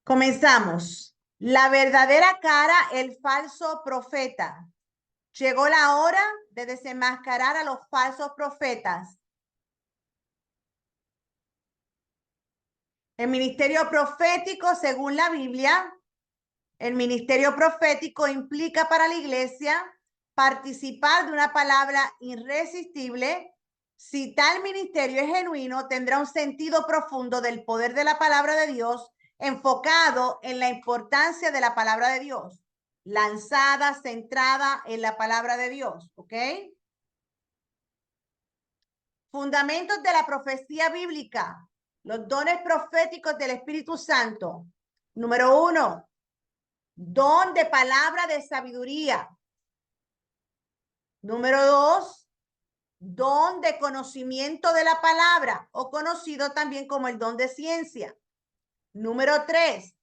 Comenzamos. La verdadera cara, el falso profeta. Llegó la hora de desenmascarar a los falsos profetas. El ministerio profético, según la Biblia, el ministerio profético implica para la iglesia participar de una palabra irresistible. Si tal ministerio es genuino, tendrá un sentido profundo del poder de la palabra de Dios, enfocado en la importancia de la palabra de Dios, lanzada, centrada en la palabra de Dios, ¿ok? Fundamentos de la profecía bíblica, los dones proféticos del Espíritu Santo. Número 1, don de palabra de sabiduría. Número 2, don de conocimiento de la palabra, o conocido también como el don de ciencia. Número 3,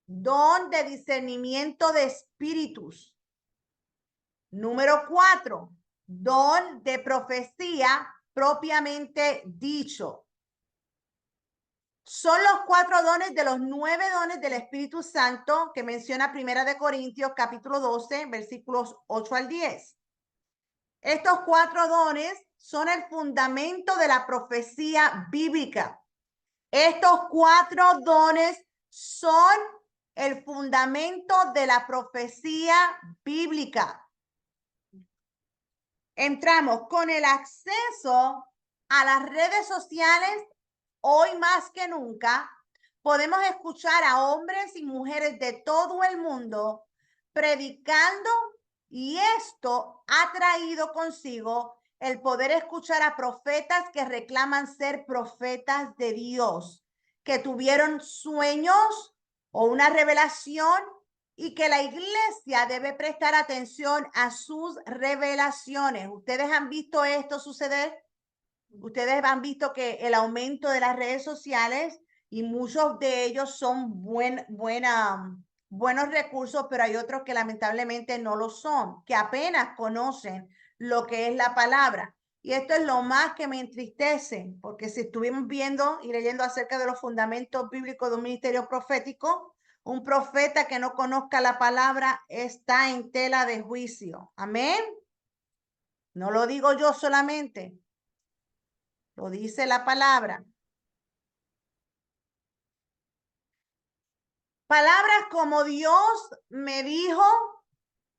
don de discernimiento de espíritus. Número 4, don de profecía propiamente dicho. Son los 4 dones de los 9 dones del Espíritu Santo que menciona Primera de Corintios capítulo 12, versículos 8 al 10. Estos 4 dones son el fundamento de la profecía bíblica. Estos 4 dones son el fundamento de la profecía bíblica. Entramos con el acceso a las redes sociales. Hoy más que nunca podemos escuchar a hombres y mujeres de todo el mundo predicando, y esto ha traído consigo el poder escuchar a profetas que reclaman ser profetas de Dios, que tuvieron sueños o una revelación y que la iglesia debe prestar atención a sus revelaciones. ¿Ustedes han visto esto suceder? Ustedes han visto que el aumento de las redes sociales, y muchos de ellos son buenos recursos, pero hay otros que lamentablemente no lo son, que apenas conocen lo que es la palabra. Y esto es lo más que me entristece, porque si estuvimos viendo y leyendo acerca de los fundamentos bíblicos de un ministerio profético, un profeta que no conozca la palabra está en tela de juicio. Amén. No lo digo yo solamente. Lo dice la palabra. Palabras como Dios me dijo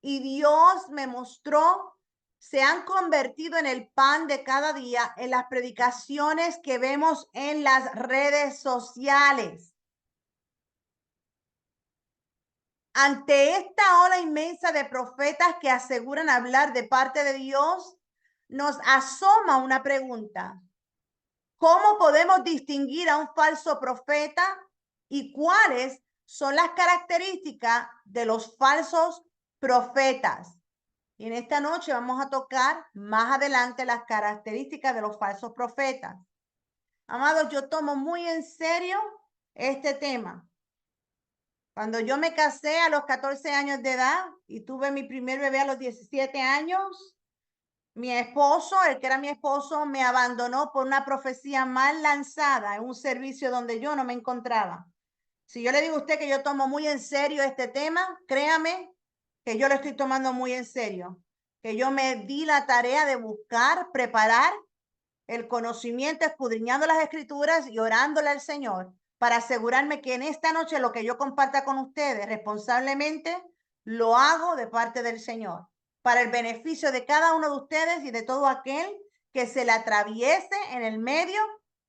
y Dios me mostró se han convertido en el pan de cada día en las predicaciones que vemos en las redes sociales. Ante esta ola inmensa de profetas que aseguran hablar de parte de Dios, nos asoma una pregunta. ¿Cómo podemos distinguir a un falso profeta y cuáles son las características de los falsos profetas? Y en esta noche vamos a tocar más adelante las características de los falsos profetas. Amados, yo tomo muy en serio este tema. Cuando yo me casé a los 14 años de edad y tuve mi primer bebé a los 17 años, mi esposo, el que era mi esposo, me abandonó por una profecía mal lanzada en un servicio donde yo no me encontraba. Si yo le digo a usted que yo tomo muy en serio este tema, créame que yo lo estoy tomando muy en serio. Que yo me di la tarea de buscar, preparar el conocimiento, escudriñando las escrituras y orándole al Señor para asegurarme que en esta noche lo que yo comparta con ustedes responsablemente lo hago de parte del Señor, para el beneficio de cada uno de ustedes y de todo aquel que se le atraviese en el medio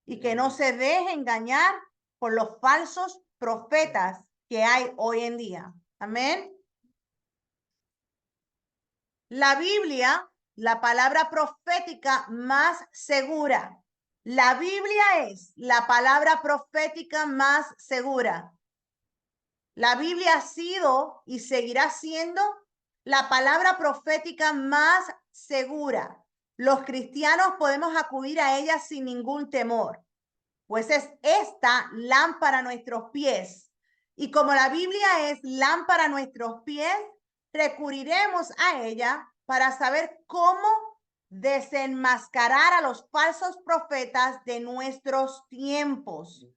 y que no se deje engañar por los falsos profetas que hay hoy en día. Amén. La Biblia, la palabra profética más segura. La Biblia es la palabra profética más segura. La Biblia ha sido y seguirá siendo la palabra profética más segura. Los cristianos podemos acudir a ella sin ningún temor, pues es esta lámpara a nuestros pies. Y como la Biblia es lámpara a nuestros pies, recurriremos a ella para saber cómo desenmascarar a los falsos profetas de nuestros tiempos.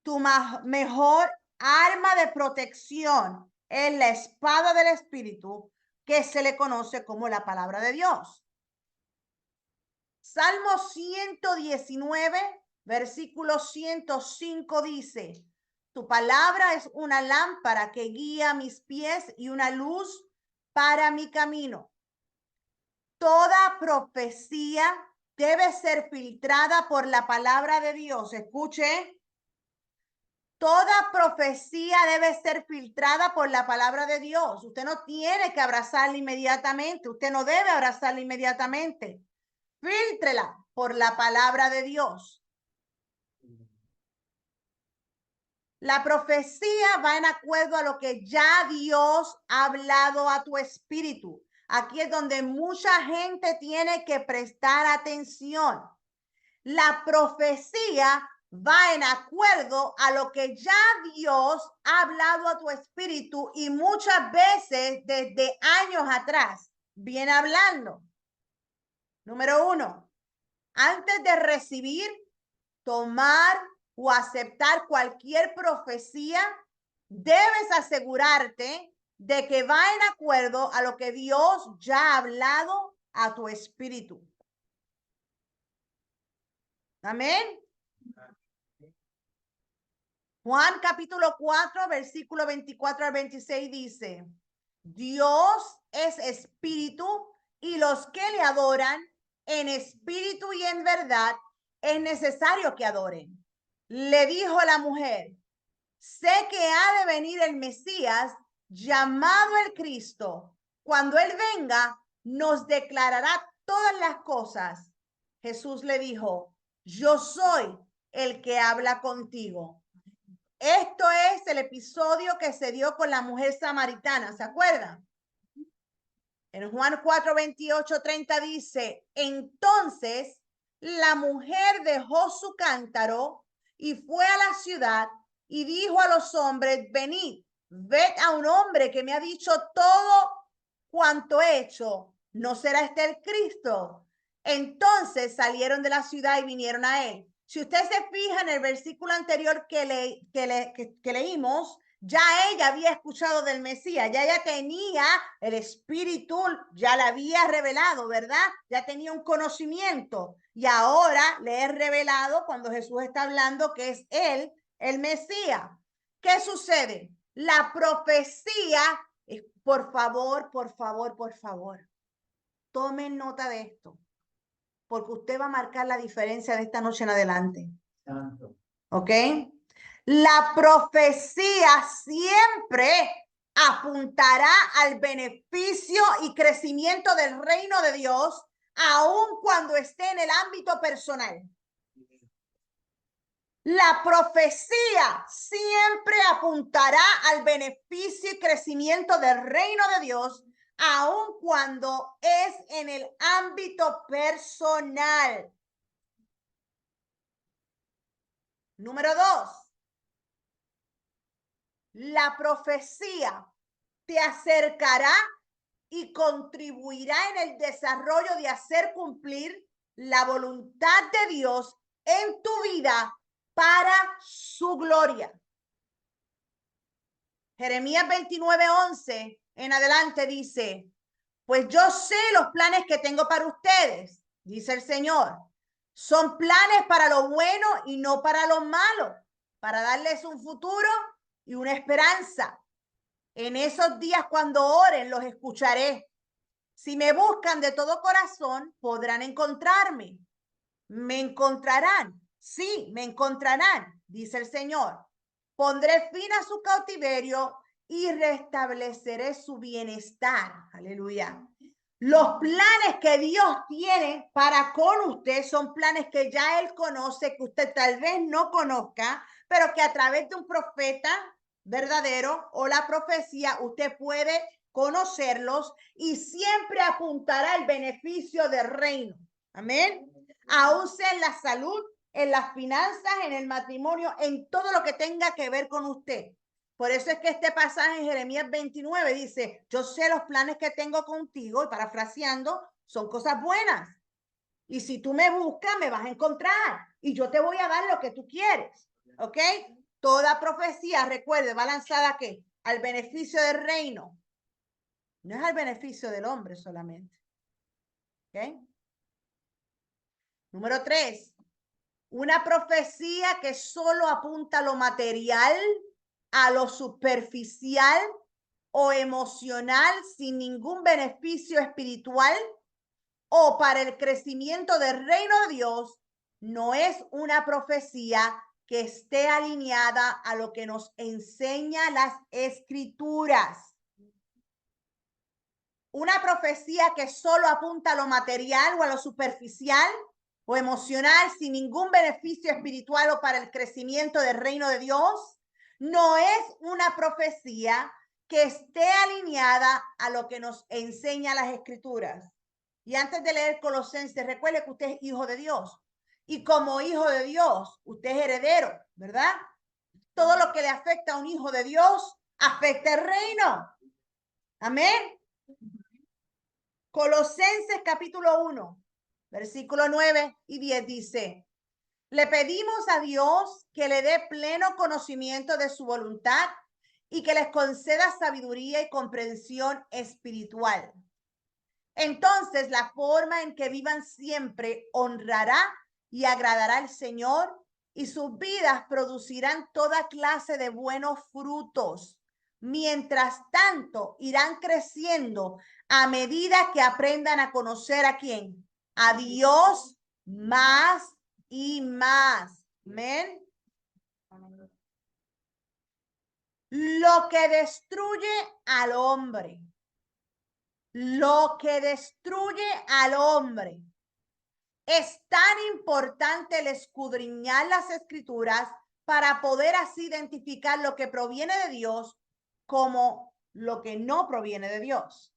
Tu mejor arma de protección es la espada del Espíritu, que se le conoce como la palabra de Dios. Salmo 119, versículo 105 dice: tu palabra es una lámpara que guía mis pies y una luz para mi camino. Toda profecía debe ser filtrada por la palabra de Dios. Escuche. Toda profecía debe ser filtrada por la palabra de Dios. Usted no tiene que abrazarla inmediatamente. Usted no debe abrazarla inmediatamente. Fíltrela por la palabra de Dios. La profecía va en acuerdo a lo que ya Dios ha hablado a tu espíritu. Aquí es donde mucha gente tiene que prestar atención. La profecía va en acuerdo a lo que ya Dios ha hablado a tu espíritu y muchas veces desde años atrás viene hablando. Número 1, antes de recibir, tomar o aceptar cualquier profecía, debes asegurarte de que va en acuerdo a lo que Dios ya ha hablado a tu espíritu. Amén. Juan capítulo 4, versículo 24 al 26 dice: Dios es espíritu y los que le adoran en espíritu y en verdad es necesario que adoren. Le dijo la mujer: sé que ha de venir el Mesías, llamado el Cristo. Cuando él venga, nos declarará todas las cosas. Jesús le dijo: yo soy el que habla contigo. Esto es el episodio que se dio con la mujer samaritana, ¿se acuerdan? En Juan 4, 28, 30 dice: entonces la mujer dejó su cántaro y fue a la ciudad y dijo a los hombres: venid, ved a un hombre que me ha dicho todo cuanto he hecho. ¿No será este el Cristo? Entonces salieron de la ciudad y vinieron a él. Si usted se fija en el versículo anterior que leímos, ya ella había escuchado del Mesías, ya ella tenía el Espíritu, ya la había revelado, ¿verdad? Ya tenía un conocimiento y ahora le es revelado cuando Jesús está hablando que es él, el Mesías. ¿Qué sucede? La profecía, por favor, tomen nota de esto, porque usted va a marcar la diferencia de esta noche en adelante. ¿Ok? La profecía siempre apuntará al beneficio y crecimiento del reino de Dios, aun cuando esté en el ámbito personal. La profecía siempre apuntará al beneficio y crecimiento del reino de Dios, aun cuando es en el ámbito personal. Número 2. La profecía te acercará y contribuirá en el desarrollo de hacer cumplir la voluntad de Dios en tu vida para su gloria. Jeremías 29:11 en adelante dice: pues yo sé los planes que tengo para ustedes, dice el Señor. Son planes para lo bueno y no para lo malo, para darles un futuro y una esperanza. En esos días cuando oren, los escucharé. Si me buscan de todo corazón, podrán encontrarme. Me encontrarán. Sí, me encontrarán, dice el Señor. Pondré fin a su cautiverio y restableceré su bienestar. Aleluya. Los planes que Dios tiene para con usted son planes que ya Él conoce, que usted tal vez no conozca, pero que a través de un profeta verdadero o la profecía usted puede conocerlos y siempre apuntará al beneficio del reino. Amén. Aún sea en la salud, en las finanzas, en el matrimonio, en todo lo que tenga que ver con usted. Por eso es que este pasaje en Jeremías 29 dice: yo sé los planes que tengo contigo, y parafraseando, son cosas buenas. Y si tú me buscas, me vas a encontrar y yo te voy a dar lo que tú quieres. ¿Ok? Toda profecía, recuerde, va lanzada ¿a qué? Al beneficio del reino. No es al beneficio del hombre solamente. ¿Ok? Número 3. Una profecía que solo apunta a lo material, a lo superficial o emocional sin ningún beneficio espiritual o para el crecimiento del reino de Dios, no es una profecía que esté alineada a lo que nos enseña las escrituras. Una profecía que solo apunta a lo material o a lo superficial o emocional sin ningún beneficio espiritual o para el crecimiento del reino de Dios, no es una profecía que esté alineada a lo que nos enseña las escrituras. Y antes de leer Colosenses, recuerde que usted es hijo de Dios. Y como hijo de Dios, usted es heredero, ¿verdad? Todo lo que le afecta a un hijo de Dios, afecta el reino. Amén. Colosenses capítulo 1, versículo 9 y 10 dice, le pedimos a Dios que le dé pleno conocimiento de su voluntad y que les conceda sabiduría y comprensión espiritual. Entonces la forma en que vivan siempre honrará y agradará al Señor y sus vidas producirán toda clase de buenos frutos. Mientras tanto, irán creciendo a medida que aprendan a conocer a quién, a Dios más y más. Amén. Lo que destruye al hombre. Lo que destruye al hombre. Es tan importante el escudriñar las escrituras para poder así identificar lo que proviene de Dios como lo que no proviene de Dios.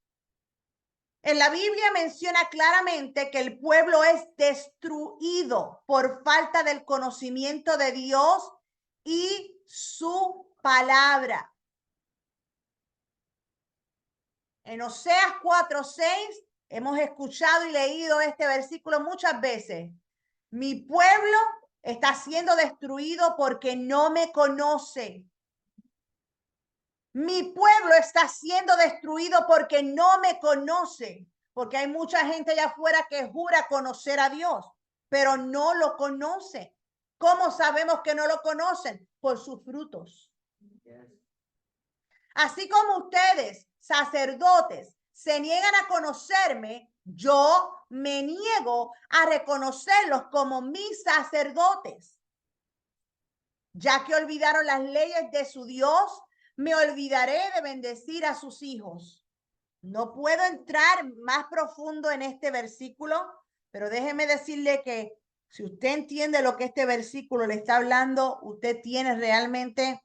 En la Biblia menciona claramente que el pueblo es destruido por falta del conocimiento de Dios y su palabra. En Oseas 4:6 hemos escuchado y leído este versículo muchas veces. Mi pueblo está siendo destruido porque no me conoce. Mi pueblo está siendo destruido porque no me conoce. Porque hay mucha gente allá afuera que jura conocer a Dios, pero no lo conoce. ¿Cómo sabemos que no lo conocen? Por sus frutos. Así como ustedes, sacerdotes, se niegan a conocerme, yo me niego a reconocerlos como mis sacerdotes. Ya que olvidaron las leyes de su Dios, me olvidaré de bendecir a sus hijos. No puedo entrar más profundo en este versículo, pero déjeme decirle que si usted entiende lo que este versículo le está hablando, usted tiene realmente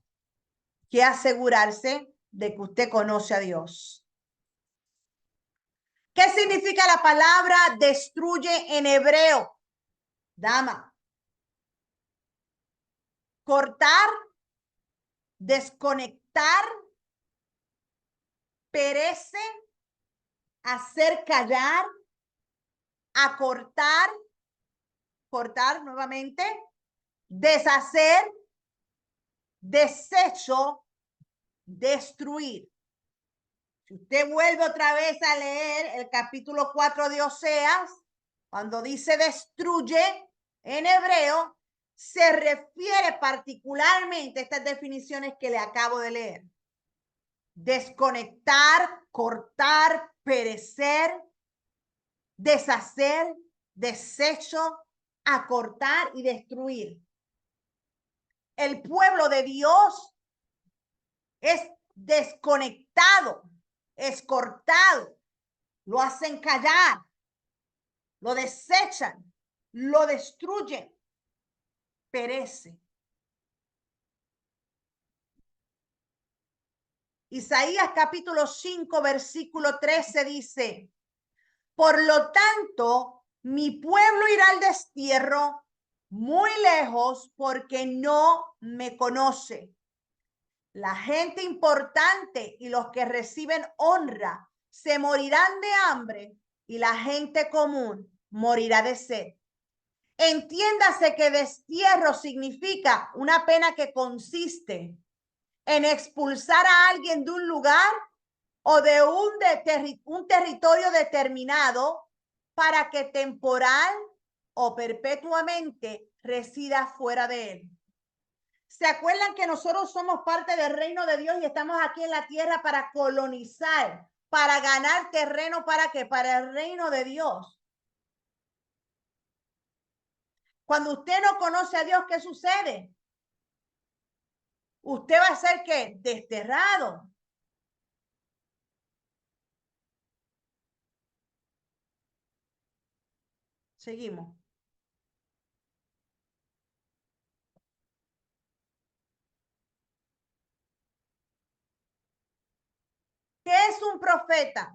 que asegurarse de que usted conoce a Dios. ¿Qué significa la palabra destruye en hebreo? Dama. Cortar, desconectar, perece, hacer callar, acortar, cortar nuevamente, deshacer, desecho, destruir. Si usted vuelve otra vez a leer el capítulo 4 de Oseas, cuando dice destruye en hebreo, se refiere particularmente a estas definiciones que le acabo de leer. Desconectar, cortar, perecer, deshacer, desecho, acortar y destruir. El pueblo de Dios es desconectado, es cortado, lo hacen callar, lo desechan, lo destruyen, perece. Isaías capítulo 5, versículo 13 dice, por lo tanto, mi pueblo irá al destierro muy lejos porque no me conoce. La gente importante y los que reciben honra se morirán de hambre y la gente común morirá de sed. Entiéndase que destierro significa una pena que consiste en expulsar a alguien de un lugar o de un territorio determinado para que temporal o perpetuamente resida fuera de él. ¿Se acuerdan que nosotros somos parte del reino de Dios y estamos aquí en la tierra para colonizar, para ganar terreno? ¿Para qué? Para el reino de Dios. Cuando usted no conoce a Dios, ¿qué sucede? Usted va a ser ¿qué? Desterrado. Seguimos. ¿Qué es un profeta?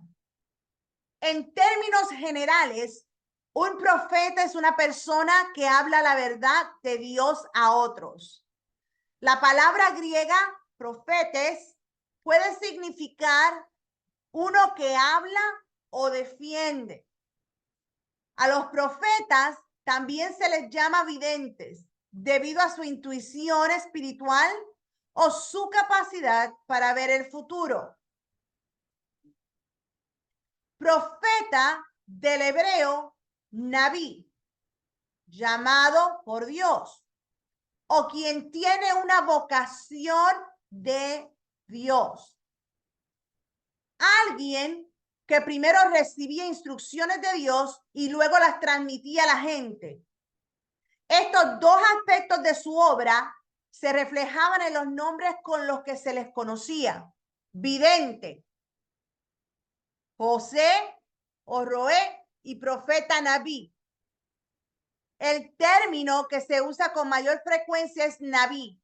En términos generales, un profeta es una persona que habla la verdad de Dios a otros. La palabra griega, profetes, puede significar uno que habla o defiende. A los profetas también se les llama videntes debido a su intuición espiritual o su capacidad para ver el futuro. Profeta del hebreo, Naví, llamado por Dios, o quien tiene una vocación de Dios. Alguien que primero recibía instrucciones de Dios y luego las transmitía a la gente. Estos dos aspectos de su obra se reflejaban en los nombres con los que se les conocía: vidente, José o Roé, y profeta Naví. El término que se usa con mayor frecuencia es Naví,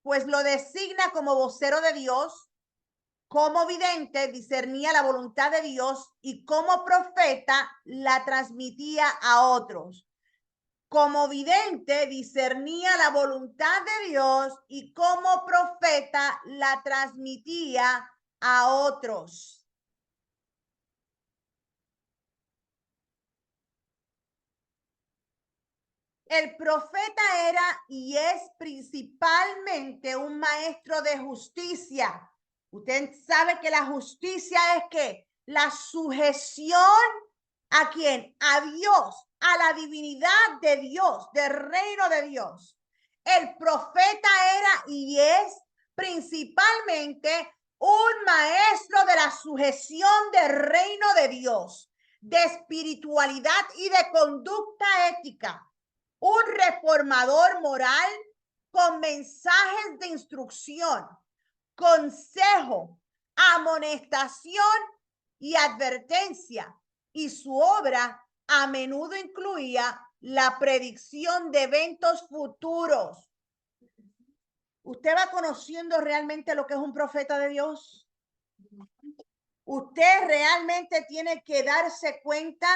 pues lo designa como vocero de Dios. Como vidente discernía la voluntad de Dios y como profeta la transmitía a otros. Como vidente discernía la voluntad de Dios y como profeta la transmitía a otros. El profeta era y es principalmente un maestro de justicia. Usted sabe que la justicia es que la sujeción ¿a quién? A Dios, a la divinidad de Dios, del reino de Dios. El profeta era y es principalmente un maestro de la sujeción del reino de Dios, de espiritualidad y de conducta ética. Un reformador moral con mensajes de instrucción, consejo, amonestación y advertencia. Y su obra a menudo incluía la predicción de eventos futuros. ¿Usted va conociendo realmente lo que es un profeta de Dios? Usted realmente tiene que darse cuenta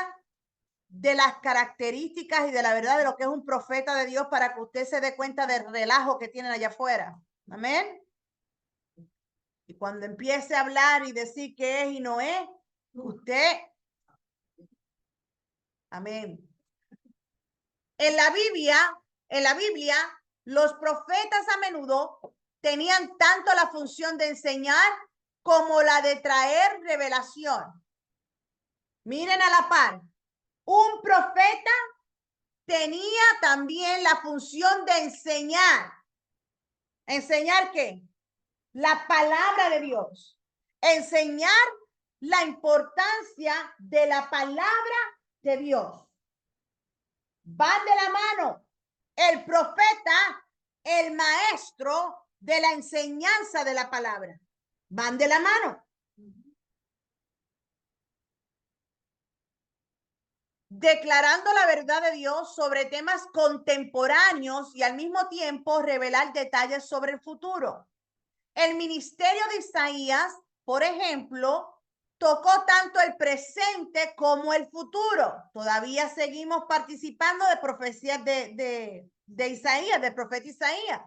de las características y de la verdad de lo que es un profeta de Dios para que usted se dé cuenta del relajo que tienen allá afuera. Amén. Y cuando empiece a hablar y decir qué es y no es, usted, amén. En la Biblia, los profetas a menudo tenían tanto la función de enseñar como la de traer revelación. Miren a la par, un profeta tenía también la función de enseñar. ¿Enseñar qué? La palabra de Dios. Enseñar la importancia de la palabra de Dios. Van de la mano. El profeta, el maestro de la enseñanza de la palabra. Van de la mano. Declarando la verdad de Dios sobre temas contemporáneos y al mismo tiempo revelar detalles sobre el futuro. El ministerio de Isaías, por ejemplo, tocó tanto el presente como el futuro. Todavía seguimos participando de profecías de Isaías, del profeta Isaías.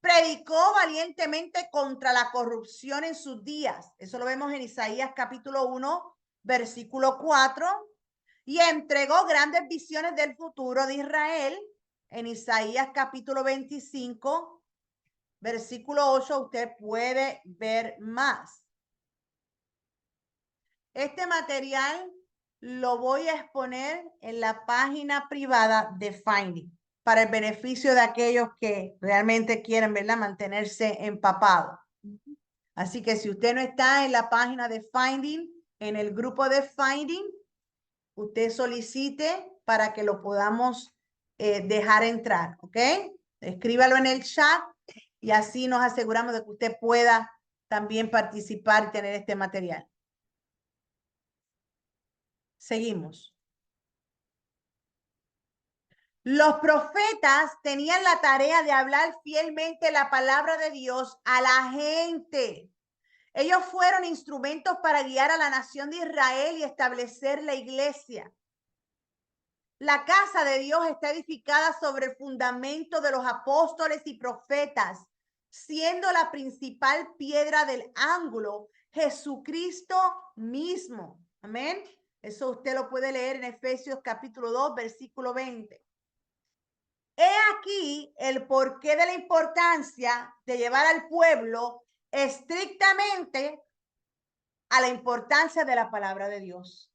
Predicó valientemente contra la corrupción en sus días. Eso lo vemos en Isaías capítulo 1, versículo 4. y entregó grandes visiones del futuro de Israel. En Isaías capítulo 25, versículo 8, usted puede ver más. Este material lo voy a exponer en la página privada de Finding para el beneficio de aquellos que realmente quieren, ¿verdad?, mantenerse empapados. Así que si usted no está en la página de Finding, en el grupo de Finding, usted solicite para que lo podamos dejar entrar, ¿ok? Escríbalo en el chat y así nos aseguramos de que usted pueda también participar y tener este material. Seguimos. Los profetas tenían la tarea de hablar fielmente la palabra de Dios a la gente. Ellos fueron instrumentos para guiar a la nación de Israel y establecer la iglesia. La casa de Dios está edificada sobre el fundamento de los apóstoles y profetas, siendo la principal piedra del ángulo Jesucristo mismo. Amén. Eso usted lo puede leer en Efesios capítulo 2, versículo 20. He aquí el porqué de la importancia de llevar al pueblo estrictamente a la importancia de la palabra de Dios.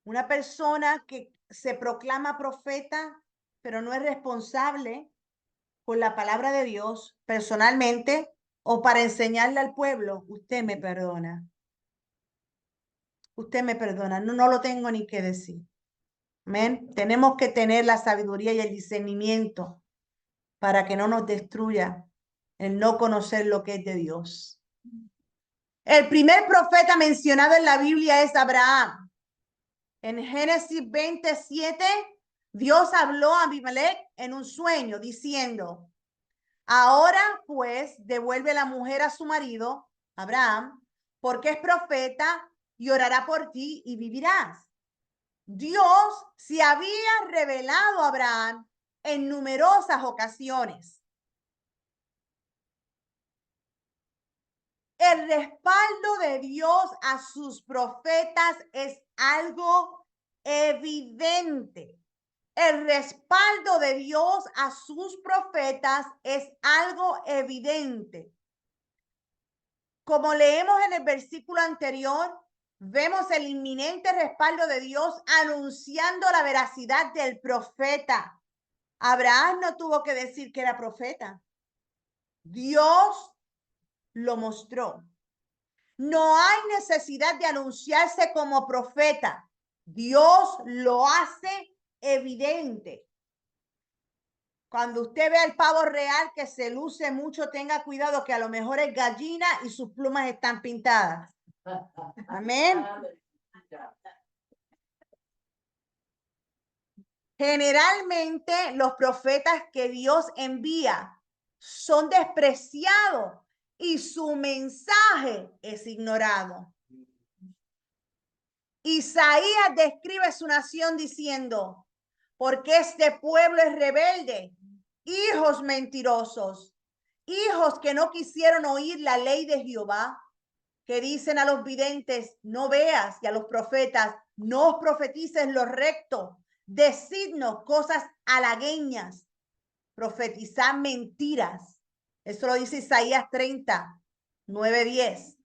Una persona que se proclama profeta, pero no es responsable por la palabra de Dios personalmente o para enseñarle al pueblo, usted me perdona. Usted me perdona, no lo tengo ni que decir. Amén. Tenemos que tener la sabiduría y el discernimiento para que no nos destruya el no conocer lo que es de Dios. El primer profeta mencionado en la Biblia es Abraham. En Génesis 27, Dios habló a Abimelech en un sueño diciendo, ahora pues devuelve la mujer a su marido, Abraham, porque es profeta y orará por ti y vivirás. Dios se había revelado a Abraham en numerosas ocasiones. El respaldo de Dios a sus profetas es algo evidente. El respaldo de Dios a sus profetas es algo evidente. Como leemos en el versículo anterior, vemos el inminente respaldo de Dios anunciando la veracidad del profeta. Abraham no tuvo que decir que era profeta. Dios lo mostró. No hay necesidad de anunciarse como profeta. Dios lo hace evidente. Cuando usted ve al pavo real que se luce mucho, tenga cuidado que a lo mejor es gallina y sus plumas están pintadas. Amén. Generalmente los profetas que Dios envía son despreciados y su mensaje es ignorado. Isaías describe su nación diciendo, porque este pueblo es rebelde, hijos mentirosos, hijos que no quisieron oír la ley de Jehová, que dicen a los videntes, no veas, y a los profetas, no os profetices lo recto, decidnos cosas halagueñas, profetizar mentiras. Eso lo dice Isaías 30, 9, 10.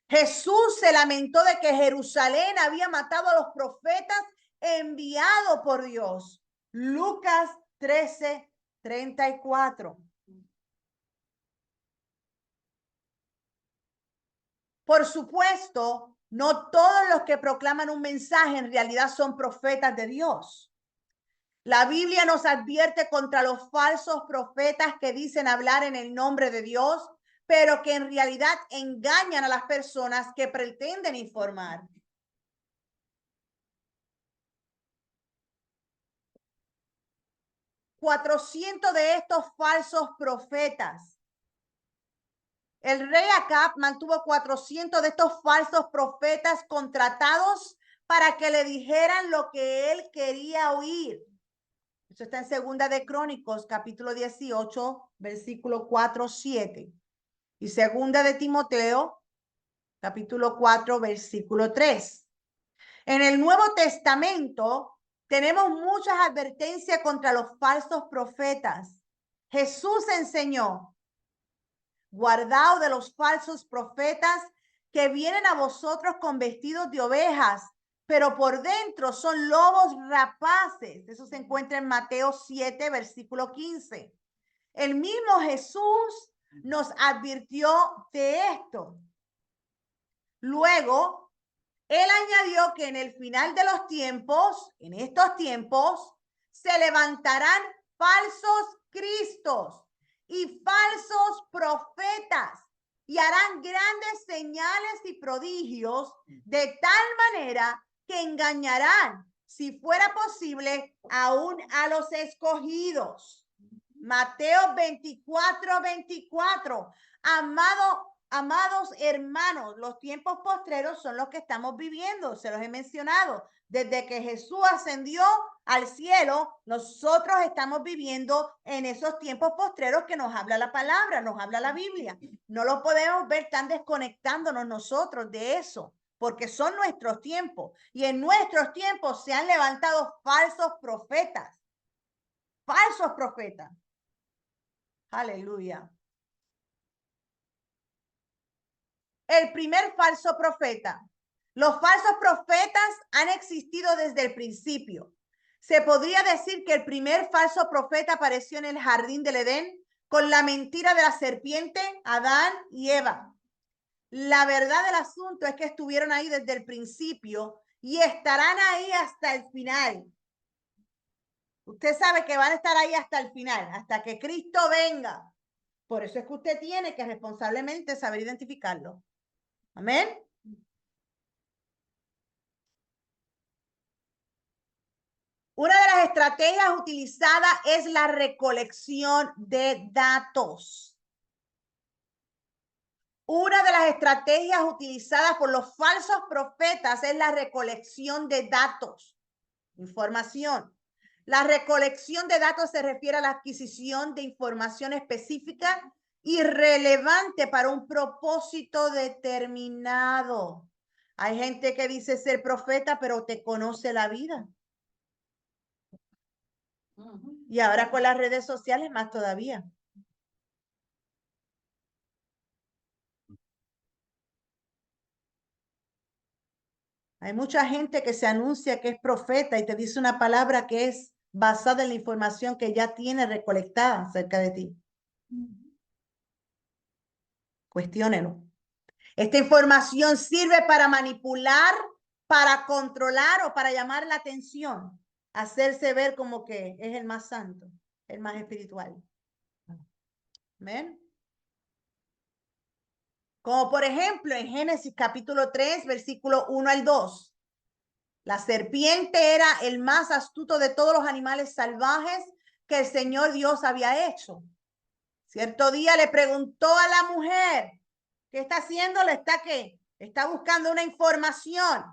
Jesús se lamentó de que Jerusalén había matado a los profetas enviados por Dios. Lucas 13, 34. Por supuesto, no todos los que proclaman un mensaje en realidad son profetas de Dios. La Biblia nos advierte contra los falsos profetas que dicen hablar en el nombre de Dios, pero que en realidad engañan a las personas que pretenden informar. $400 de estos falsos profetas. El rey Acab mantuvo 400 de estos falsos profetas contratados para que le dijeran lo que él quería oír. Eso está en Segunda de Crónicos, capítulo 18, versículo 4, 7. Y Segunda de Timoteo, capítulo 4, versículo 3. En el Nuevo Testamento tenemos muchas advertencias contra los falsos profetas. Jesús enseñó: guardaos de los falsos profetas que vienen a vosotros con vestidos de ovejas, pero por dentro son lobos rapaces. Eso se encuentra en Mateo 7, versículo 15. El mismo Jesús nos advirtió de esto. Luego, él añadió que en el final de los tiempos, en estos tiempos, se levantarán falsos cristos y falsos profetas y harán grandes señales y prodigios de tal manera que engañarán, si fuera posible, aún a los escogidos. Mateo 24, 24. Amados hermanos, los tiempos postreros son los que estamos viviendo, se los he mencionado. Desde que Jesús ascendió al cielo, nosotros estamos viviendo en esos tiempos postreros que nos habla la palabra, nos habla la Biblia. No lo podemos ver tan desconectándonos nosotros de eso, porque son nuestros tiempos. Y en nuestros tiempos se han levantado falsos profetas. Falsos profetas. Aleluya. El primer falso profeta. Los falsos profetas han existido desde el principio. Se podría decir que el primer falso profeta apareció en el jardín del Edén con la mentira de la serpiente, Adán y Eva. La verdad del asunto es que estuvieron ahí desde el principio y estarán ahí hasta el final. Usted sabe que van a estar ahí hasta el final, hasta que Cristo venga. Por eso es que usted tiene que responsablemente saber identificarlo. Amén. Una de las estrategias utilizadas es la recolección de datos. Una de las estrategias utilizadas por los falsos profetas es la recolección de datos, información. La recolección de datos se refiere a la adquisición de información específica y relevante para un propósito determinado. Hay gente que dice ser profeta, pero te conoce la vida. Y ahora con las redes sociales más todavía. Hay mucha gente que se anuncia que es profeta y te dice una palabra que es basada en la información que ya tiene recolectada acerca de ti. Cuestiónelo. Esta información sirve para manipular, para controlar o para llamar la atención, hacerse ver como que es el más santo, el más espiritual. ¿Ven? Como por ejemplo en Génesis capítulo 3, versículo 1 al 2. La serpiente era el más astuto de todos los animales salvajes que el Señor Dios había hecho. Cierto día le preguntó a la mujer, ¿qué está haciendo? Está buscando una información.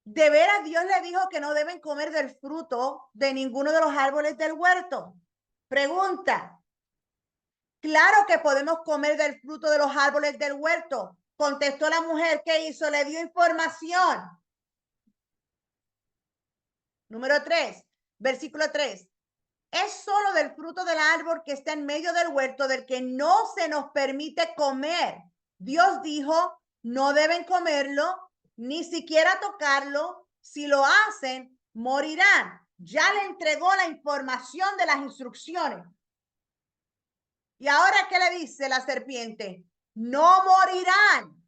¿De veras Dios le dijo que no deben comer del fruto de ninguno de los árboles del huerto? Pregunta. Claro que podemos comer del fruto de los árboles del huerto. Contestó la mujer. ¿Qué hizo? Le dio información. Número 3, versículo 3. Es solo del fruto del árbol que está en medio del huerto del que no se nos permite comer. Dios dijo, no deben comerlo, ni siquiera tocarlo. Si lo hacen, morirán. Ya le entregó la información de las instrucciones. ¿Y ahora qué le dice la serpiente? No morirán.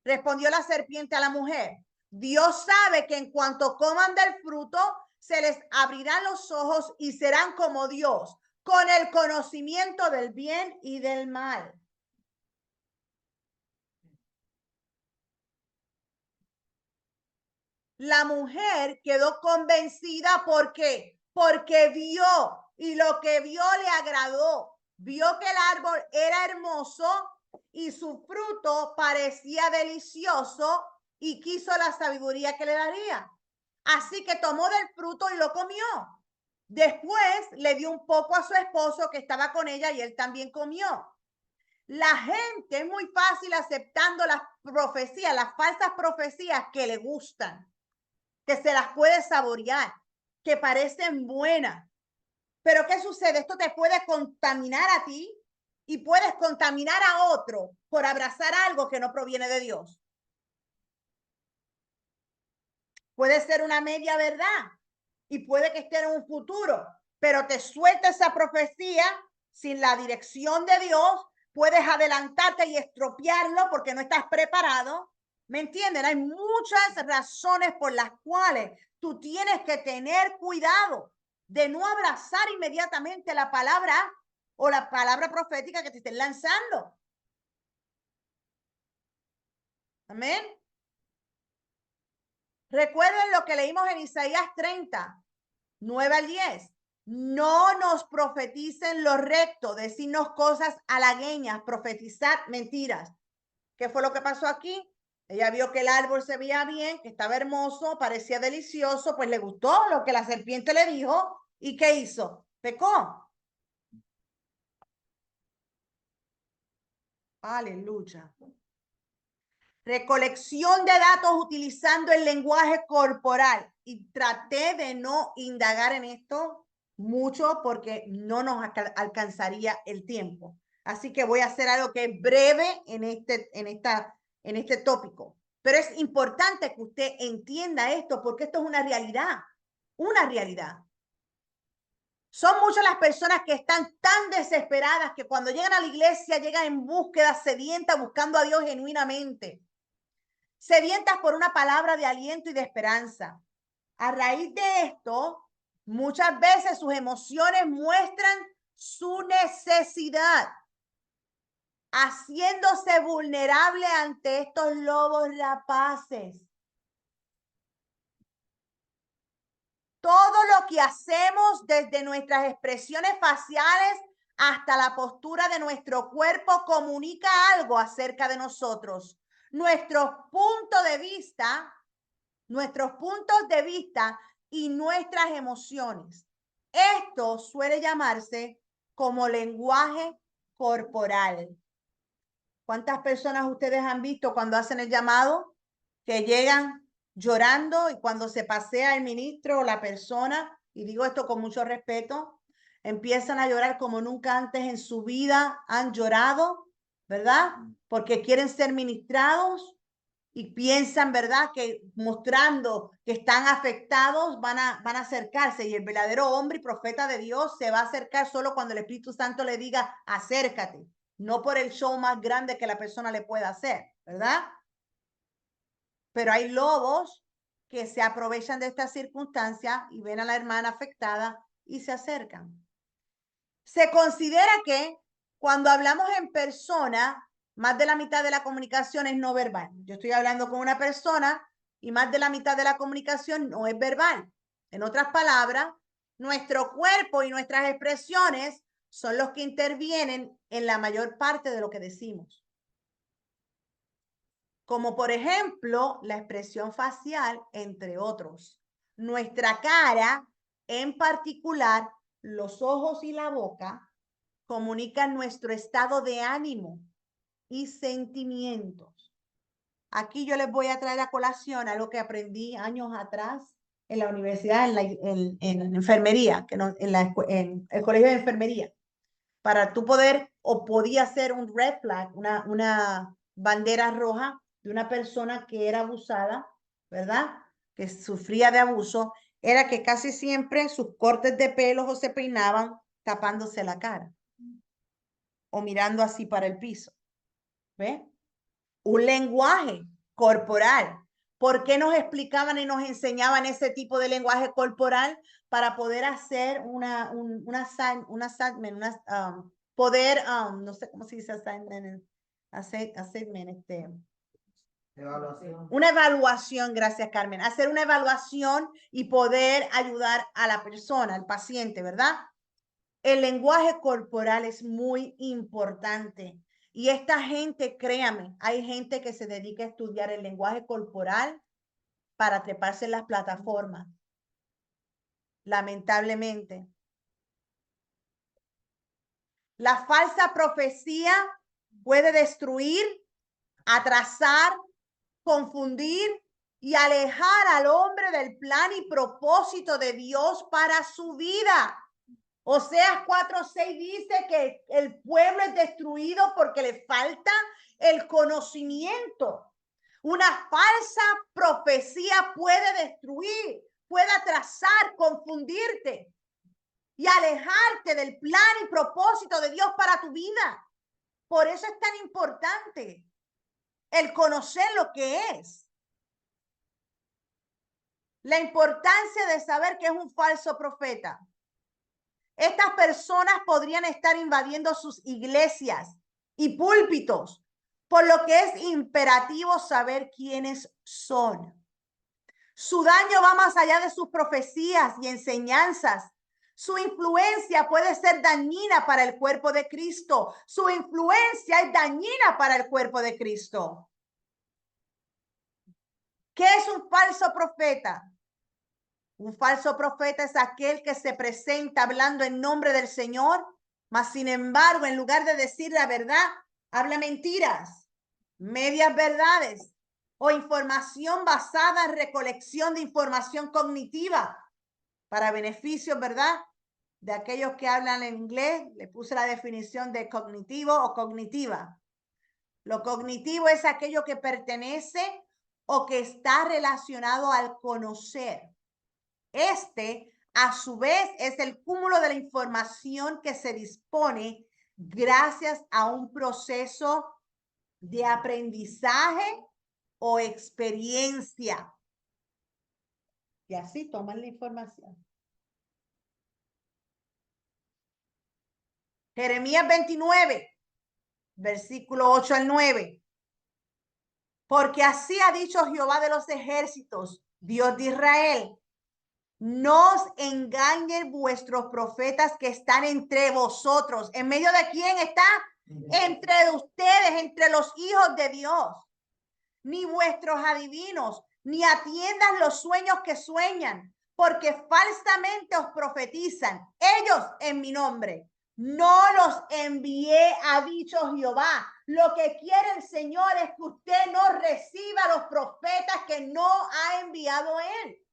Respondió la serpiente a la mujer. Dios sabe que en cuanto coman del fruto, se les abrirán los ojos y serán como Dios, con el conocimiento del bien y del mal. La mujer quedó convencida porque vio y lo que vio le agradó. Vio que el árbol era hermoso y su fruto parecía delicioso y quiso la sabiduría que le daría. Así que tomó del fruto y lo comió. Después le dio un poco a su esposo que estaba con ella y él también comió. La gente es muy fácil aceptando las profecías, las falsas profecías que le gustan, que se las puede saborear, que parecen buenas. Pero ¿qué sucede? Esto te puede contaminar a ti y puedes contaminar a otro por abrazar algo que no proviene de Dios. Puede ser una media verdad y puede que esté en un futuro, pero te suelta esa profecía sin la dirección de Dios, puedes adelantarte y estropearlo porque no estás preparado. ¿Me entienden? Hay muchas razones por las cuales tú tienes que tener cuidado de no abrazar inmediatamente la palabra o la palabra profética que te estén lanzando. Amén. Recuerden lo que leímos en Isaías 30, 9 al 10. No nos profeticen lo recto, decirnos cosas halagueñas, profetizar mentiras. ¿Qué fue lo que pasó aquí? Ella vio que el árbol se veía bien, que estaba hermoso, parecía delicioso, pues le gustó lo que la serpiente le dijo. ¿Y qué hizo? Pecó. Aleluya. Recolección de datos utilizando el lenguaje corporal. Y traté de no indagar en esto mucho porque no nos alcanzaría el tiempo. Así que voy a hacer algo que es breve en este tópico. Pero es importante que usted entienda esto porque esto es una realidad. Una realidad. Son muchas las personas que están tan desesperadas que cuando llegan a la iglesia llegan en búsqueda sedienta, buscando a Dios genuinamente. Sedientas por una palabra de aliento y de esperanza. A raíz de esto, muchas veces sus emociones muestran su necesidad, haciéndose vulnerable ante estos lobos rapaces. Todo lo que hacemos, desde nuestras expresiones faciales hasta la postura de nuestro cuerpo, comunica algo acerca de nosotros. Nuestros puntos de vista y nuestras emociones. Esto suele llamarse como lenguaje corporal. ¿Cuántas personas ustedes han visto cuando hacen el llamado que llegan llorando y cuando se pasea el ministro o la persona, y digo esto con mucho respeto, empiezan a llorar como nunca antes en su vida han llorado, ¿verdad? Porque quieren ser ministrados y piensan, ¿verdad?, que mostrando que están afectados van a acercarse, y el verdadero hombre y profeta de Dios se va a acercar solo cuando el Espíritu Santo le diga acércate, no por el show más grande que la persona le pueda hacer, ¿verdad? Pero hay lobos que se aprovechan de esta circunstancia y ven a la hermana afectada y se acercan. Se considera que cuando hablamos en persona, más de la mitad de la comunicación es no verbal. Yo estoy hablando con una persona y más de la mitad de la comunicación no es verbal. En otras palabras, nuestro cuerpo y nuestras expresiones son los que intervienen en la mayor parte de lo que decimos. Como por ejemplo, la expresión facial, entre otros. Nuestra cara, en particular, los ojos y la boca, comunican nuestro estado de ánimo y sentimientos. Aquí yo les voy a traer a colación algo que aprendí años atrás en la universidad, en enfermería, en el colegio de enfermería. Para tú poder, o podía ser un red flag, una bandera roja de una persona que era abusada, ¿verdad? Que sufría de abuso, era que casi siempre sus cortes de pelos o se peinaban tapándose la cara o mirando así para el piso. ¿Ve? Un lenguaje corporal. ¿Por qué nos explicaban y nos enseñaban ese tipo de lenguaje corporal? Para poder hacer poder, no sé cómo se dice assignment, una evaluación, gracias Carmen, hacer una evaluación y poder ayudar a la persona, al paciente, ¿verdad? El lenguaje corporal es muy importante. Y esta gente, créame, hay gente que se dedica a estudiar el lenguaje corporal para treparse en las plataformas. Lamentablemente. La falsa profecía puede destruir, atrasar, confundir y alejar al hombre del plan y propósito de Dios para su vida. Oseas 4:6 dice que el pueblo es destruido porque le falta el conocimiento. Una falsa profecía puede destruir, puede atrasar, confundirte y alejarte del plan y propósito de Dios para tu vida. Por eso es tan importante el conocer lo que es. La importancia de saber que es un falso profeta. Estas personas podrían estar invadiendo sus iglesias y púlpitos, por lo que es imperativo saber quiénes son. Su daño va más allá de sus profecías y enseñanzas. Su influencia puede ser dañina para el cuerpo de Cristo. Su influencia es dañina para el cuerpo de Cristo. ¿Qué es un falso profeta? Un falso profeta es aquel que se presenta hablando en nombre del Señor, mas sin embargo, en lugar de decir la verdad, habla mentiras, medias verdades o información basada en recolección de información cognitiva para beneficios, ¿verdad? De aquellos que hablan en inglés, le puse la definición de cognitivo o cognitiva. Lo cognitivo es aquello que pertenece o que está relacionado al conocer. A su vez, es el cúmulo de la información que se dispone gracias a un proceso de aprendizaje o experiencia. Y así toman la información. Jeremías 29, versículo 8 al 9. Porque así ha dicho Jehová de los ejércitos, Dios de Israel: no os engañen vuestros profetas que están entre vosotros. ¿En medio de quién está? Entre ustedes, entre los hijos de Dios. Ni vuestros adivinos, ni atiendan los sueños que sueñan, porque falsamente os profetizan, ellos en mi nombre. No los envié, ha dicho Jehová. Lo que quiere el Señor es que usted no reciba a los profetas que no ha enviado él.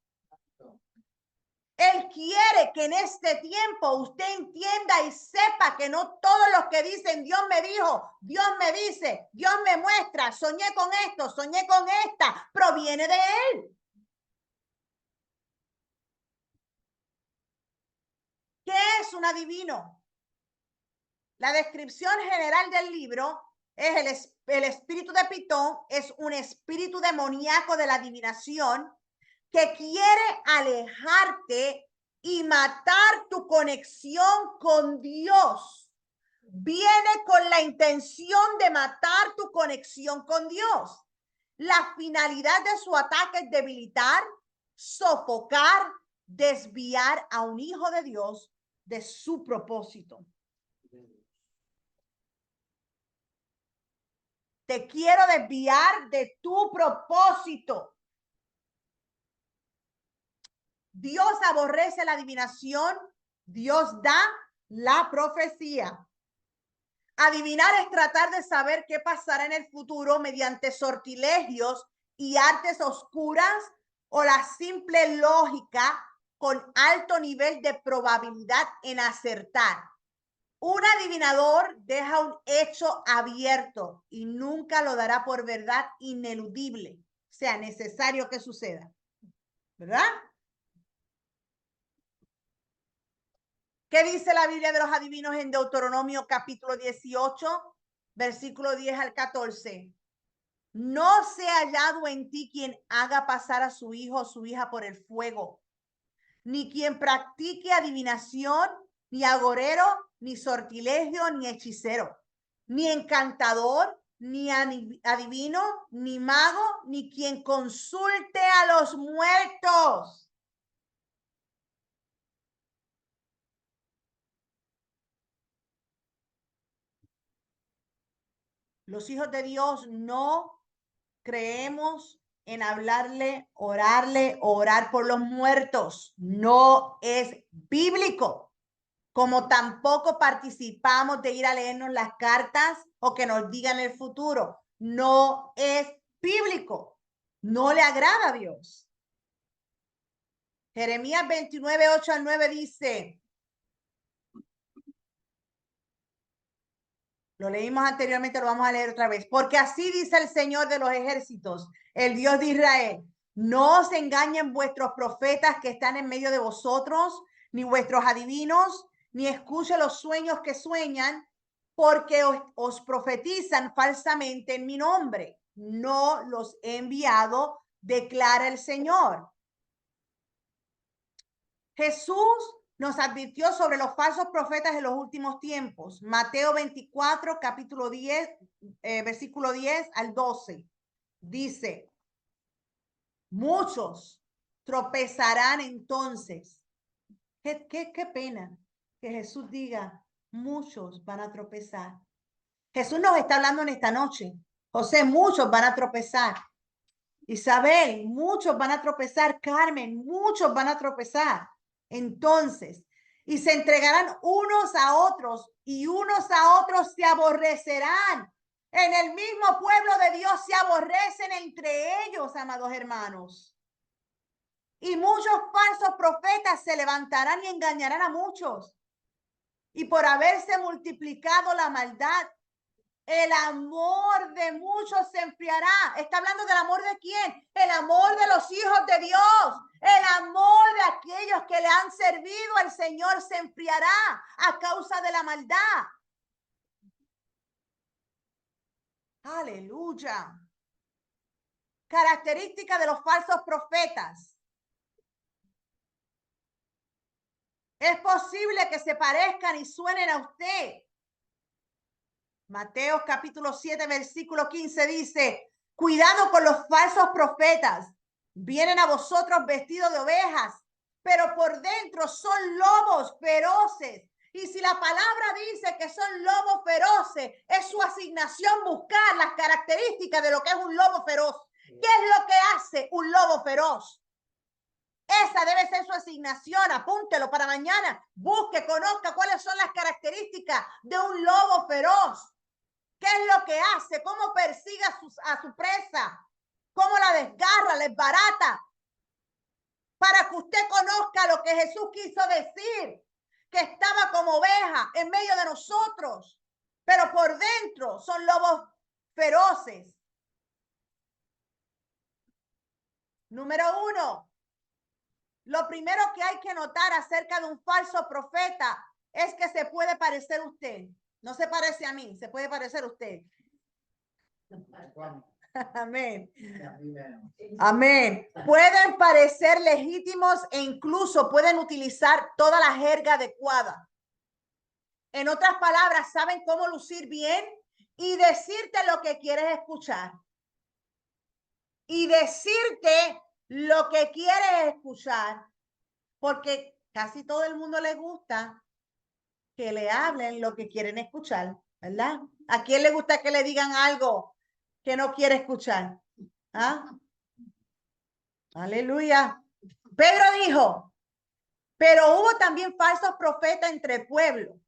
Él quiere que en este tiempo usted entienda y sepa que no todos los que dicen Dios me dijo, Dios me dice, Dios me muestra, soñé con esto, soñé con esta, proviene de él. ¿Qué es un adivino? La descripción general del libro es el espíritu de Pitón, es un espíritu demoníaco de la adivinación que quiere alejarte y matar tu conexión con Dios. Viene con la intención de matar tu conexión con Dios. La finalidad de su ataque es debilitar, sofocar, desviar a un hijo de Dios de su propósito. Te quiero desviar de tu propósito. Dios aborrece la adivinación, Dios da la profecía. Adivinar es tratar de saber qué pasará en el futuro mediante sortilegios y artes oscuras o la simple lógica con alto nivel de probabilidad en acertar. Un adivinador deja un hecho abierto y nunca lo dará por verdad ineludible, sea necesario que suceda, ¿verdad? ¿Qué dice la Biblia de los adivinos en Deuteronomio capítulo 18, versículo 10 al 14? No se ha hallado en ti quien haga pasar a su hijo o su hija por el fuego, ni quien practique adivinación, ni agorero, ni sortilegio, ni hechicero, ni encantador, ni adivino, ni mago, ni quien consulte a los muertos. Los hijos de Dios no creemos en hablarle, orarle, orar por los muertos. No es bíblico. como tampoco participamos de ir a leernos las cartas o que nos digan el futuro. No es bíblico. No le agrada a Dios. Jeremías 29, 8 al 9 dice, lo leímos anteriormente, lo vamos a leer otra vez. Porque así dice el Señor de los ejércitos, el Dios de Israel. No os engañen vuestros profetas que están en medio de vosotros, ni vuestros adivinos, ni escuchen los sueños que sueñan, porque os profetizan falsamente en mi nombre. No los he enviado, declara el Señor. Jesús nos advirtió sobre los falsos profetas en los últimos tiempos. Mateo 24, capítulo 10, versículo 10 al 12. Dice, muchos tropezarán entonces. Qué pena que Jesús diga, muchos van a tropezar. Jesús nos está hablando en esta noche. José, muchos van a tropezar. Isabel, muchos van a tropezar. Carmen, muchos van a tropezar. Entonces, y se entregarán unos a otros y unos a otros se aborrecerán. En el mismo pueblo de Dios se aborrecen entre ellos, amados hermanos. Y muchos falsos profetas se levantarán y engañarán a muchos. Y por haberse multiplicado la maldad, el amor de muchos se enfriará. ¿Está hablando del amor de quién? El amor de los hijos de Dios. El amor de aquellos que le han servido al Señor se enfriará a causa de la maldad. Aleluya. Característica de los falsos profetas. Es posible que se parezcan y suenen a usted. Mateo capítulo 7, versículo 15 dice, cuidado con los falsos profetas. Vienen a vosotros vestidos de ovejas, pero por dentro son lobos feroces. Y si la palabra dice que son lobos feroces, es su asignación buscar las características de lo que es un lobo feroz. ¿Qué es lo que hace un lobo feroz? Esa debe ser su asignación. Apúntelo para mañana. Busque, conozca cuáles son las características de un lobo feroz. ¿Qué es lo que hace? ¿Cómo persigue a su presa? ¿Cómo la desgarra, la desbarata? Para que usted conozca lo que Jesús quiso decir, que estaba como oveja en medio de nosotros, pero por dentro son lobos feroces. Número 1, lo primero que hay que notar acerca de un falso profeta es que se puede parecer a usted. No se parece a mí, se puede parecer a usted. Amén. Amén. Pueden parecer legítimos e incluso pueden utilizar toda la jerga adecuada. En otras palabras, saben cómo lucir bien y decirte lo que quieres escuchar. Y decirte lo que quieres escuchar. Porque casi todo el mundo le gusta que le hablen lo que quieren escuchar, ¿verdad? ¿A quién le gusta que le digan algo que no quiere escuchar? ¿Ah? Aleluya. Pedro dijo, pero hubo también falsos profetas entre el pueblo,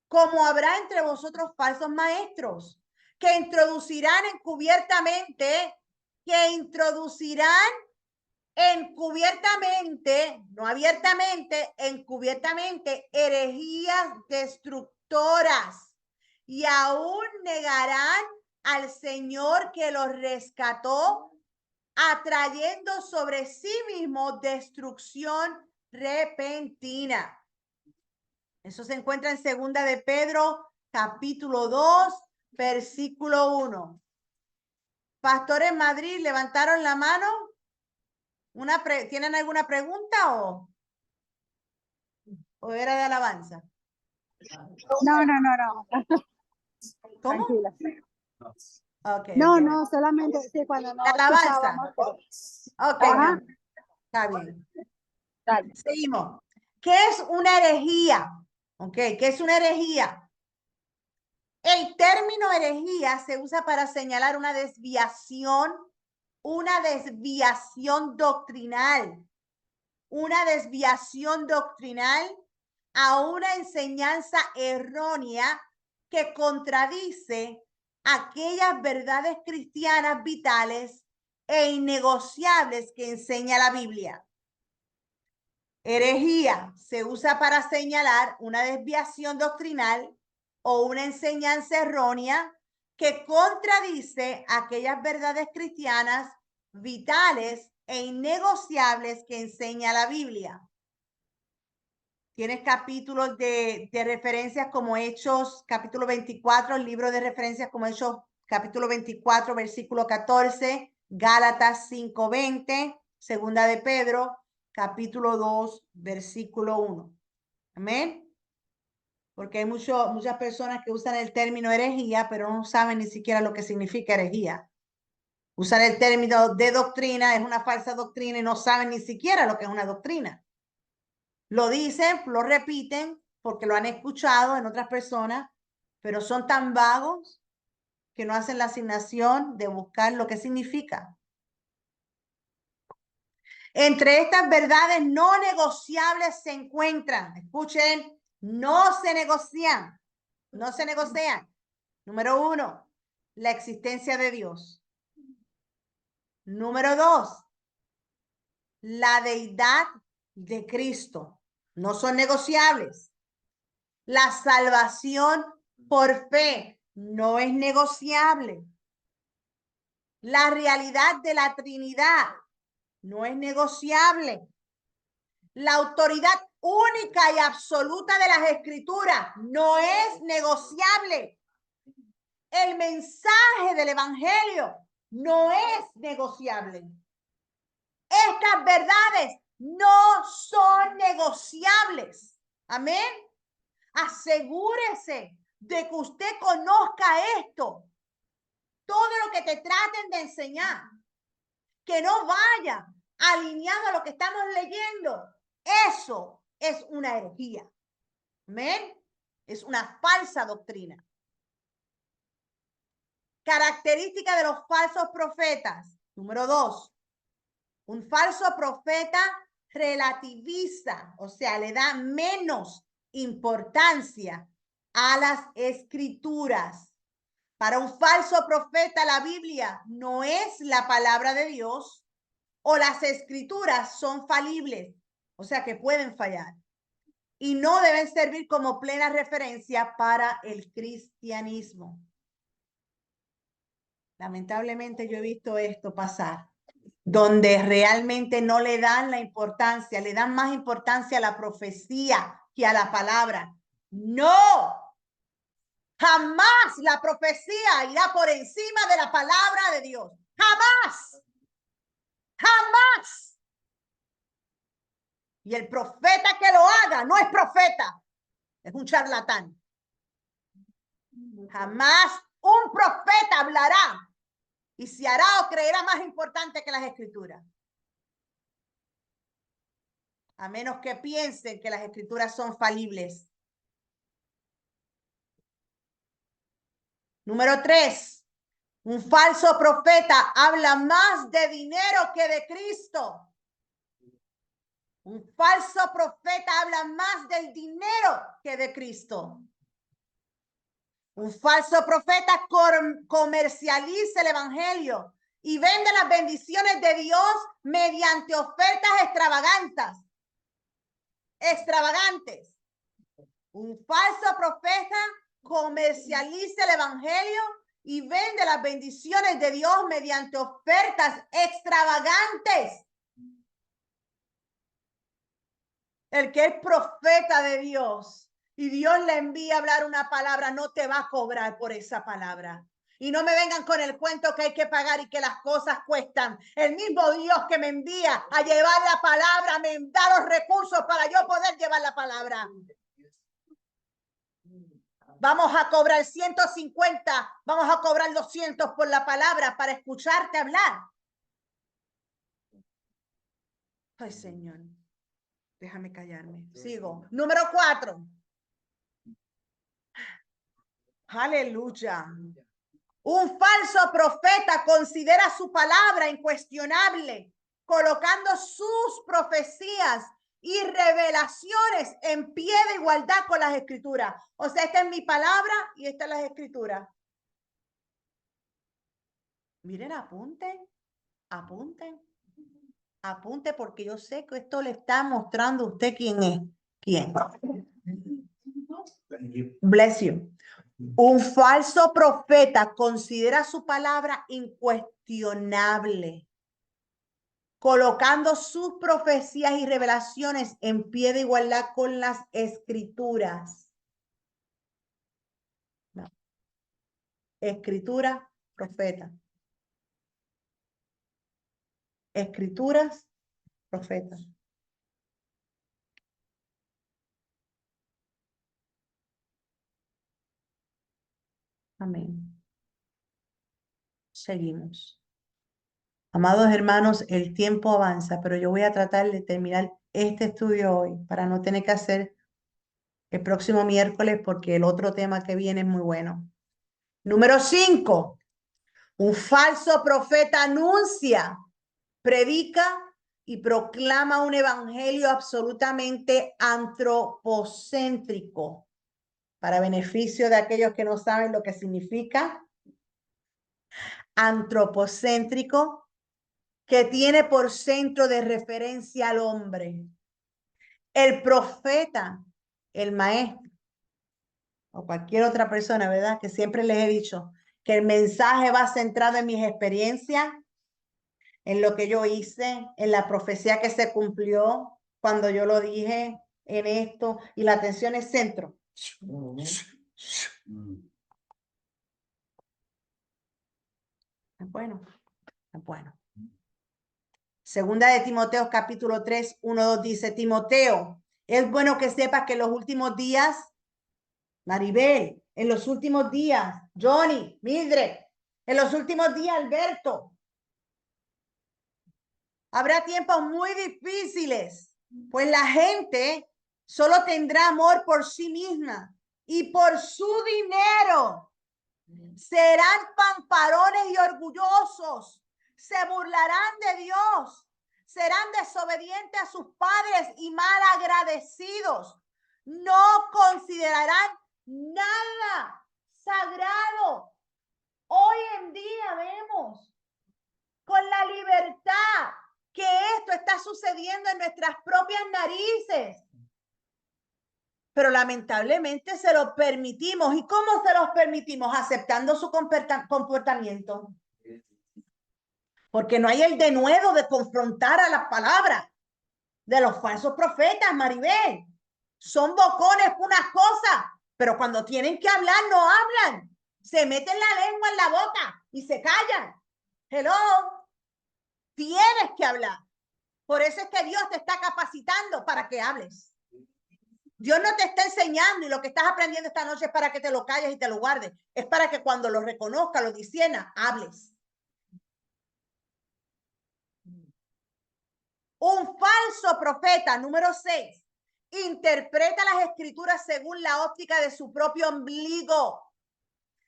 como habrá entre vosotros falsos maestros, que introducirán encubiertamente, no abiertamente, encubiertamente, herejías destructoras, y aún negarán al Señor que los rescató, atrayendo sobre sí mismo destrucción repentina. Eso se encuentra en segunda de Pedro, capítulo 2, versículo 1. Pastores en Madrid, ¿levantaron la mano? ¿Tienen alguna pregunta o era de alabanza? No. ¿Cómo? Tranquila. Okay, no, okay. no, solamente sí, cuando no La alabanza. escuchábamos, pero... Ok, Ajá. está bien. Dale. Seguimos. ¿Qué es una herejía? Ok, ¿qué es una herejía? El término herejía se usa para señalar una desviación doctrinal. Una desviación doctrinal a una enseñanza errónea que contradice aquellas verdades cristianas vitales e innegociables que enseña la Biblia. Herejía se usa para señalar una desviación doctrinal o una enseñanza errónea que contradice aquellas verdades cristianas vitales e innegociables que enseña la Biblia. Tienes capítulos de referencias como Hechos, capítulo 24, el libro de referencias como Hechos, capítulo 24, versículo 14, Gálatas 5:20, Segunda de Pedro, capítulo 2, versículo 1. Amén. Porque hay muchas personas que usan el término herejía, pero no saben ni siquiera lo que significa herejía. Usan el término de doctrina, es una falsa doctrina y no saben ni siquiera lo que es una doctrina. Lo dicen, lo repiten porque lo han escuchado en otras personas, pero son tan vagos que no hacen la asignación de buscar lo que significa. Entre estas verdades no negociables se encuentran, escuchen, no se negocian. Número 1, la existencia de Dios. Número 2, la deidad de Cristo. No son negociables. La salvación por fe no es negociable. La realidad de la Trinidad no es negociable. La autoridad única y absoluta de las Escrituras no es negociable. El mensaje del Evangelio no es negociable. Estas verdades no son negociables. Amén. Asegúrese de que usted conozca esto. Todo lo que te traten de enseñar, que no vaya alineado a lo que estamos leyendo, eso es una herejía. ¿Amén? Es una falsa doctrina. Característica de los falsos profetas. Número 2. Un falso profeta relativiza, o sea, le da menos importancia a las escrituras. Para un falso profeta, la Biblia no es la palabra de Dios o las escrituras son falibles, o sea que pueden fallar y no deben servir como plena referencia para el cristianismo. Lamentablemente yo he visto esto pasar, donde realmente no le dan la importancia, le dan más importancia a la profecía que a la palabra. No, jamás la profecía irá por encima de la palabra de Dios. Jamás. Jamás. Y el profeta que lo haga no es profeta, es un charlatán. Jamás un profeta hablará y se hará o creerá más importante que las escrituras. A menos que piensen que las escrituras son falibles. Número 3. Un falso profeta habla más de dinero que de Cristo. Un falso profeta habla más del dinero que de Cristo. Un falso profeta comercializa el evangelio y vende las bendiciones de Dios mediante ofertas extravagantes. Un falso profeta comercializa el evangelio y vende las bendiciones de Dios mediante ofertas extravagantes. El que es profeta de Dios y Dios le envía a hablar una palabra, no te va a cobrar por esa palabra. Y no me vengan con el cuento que hay que pagar y que las cosas cuestan. El mismo Dios que me envía a llevar la palabra me da los recursos para yo poder llevar la palabra. Vamos a cobrar 150, vamos a cobrar 200 por la palabra para escucharte hablar. Ay, Señor, déjame callarme. Sigo. Número 4. Aleluya. Un falso profeta considera su palabra incuestionable, colocando sus profecías y revelaciones en pie de igualdad con las escrituras. O sea, esta es mi palabra y esta es las escrituras. Miren, apunten, apunten, apunte, porque yo sé que esto le está mostrando a usted quién es. ¿Quién? Bless you. Un falso profeta considera su palabra incuestionable, colocando sus profecías y revelaciones en pie de igualdad con las escrituras. No. Escritura, profeta. Escrituras, profeta. Amén. Seguimos. Amados hermanos, el tiempo avanza, pero yo voy a tratar de terminar este estudio hoy para no tener que hacer el próximo miércoles porque el otro tema que viene es muy bueno. Número 5. Un falso profeta anuncia, predica y proclama un evangelio absolutamente antropocéntrico para beneficio de aquellos que no saben lo que significa antropocéntrico, que tiene por centro de referencia al hombre. El profeta, el maestro o cualquier otra persona, ¿verdad? Que siempre les he dicho que el mensaje va centrado en mis experiencias, en lo que yo hice, en la profecía que se cumplió cuando yo lo dije, en esto, y la atención es centro. Es bueno, es bueno. Segunda de Timoteo, capítulo 3, 1, 2 dice, Timoteo, es bueno que sepas que en los últimos días, Maribel, en los últimos días, Johnny, Mildred, en los últimos días, Alberto, habrá tiempos muy difíciles, pues la gente solo tendrá amor por sí misma y por su dinero. Serán pamparones y orgullosos, se burlarán de Dios, serán desobedientes a sus padres y mal agradecidos. No considerarán nada sagrado. Hoy en día vemos con la libertad que esto está sucediendo en nuestras propias narices. Pero lamentablemente se lo permitimos. ¿Y cómo se los permitimos? Aceptando su comportamiento. Porque no hay el denuedo de confrontar a las palabras de los falsos profetas, Maribel. Son bocones unas cosas, pero cuando tienen que hablar, no hablan. Se meten la lengua en la boca y se callan. Hello. Tienes que hablar. Por eso es que Dios te está capacitando para que hables. Dios no te está enseñando y lo que estás aprendiendo esta noche es para que te lo calles y te lo guardes. Es para que cuando lo reconozcas, lo disiernas, hables. Un falso profeta, número 6, interpreta las escrituras según la óptica de su propio ombligo,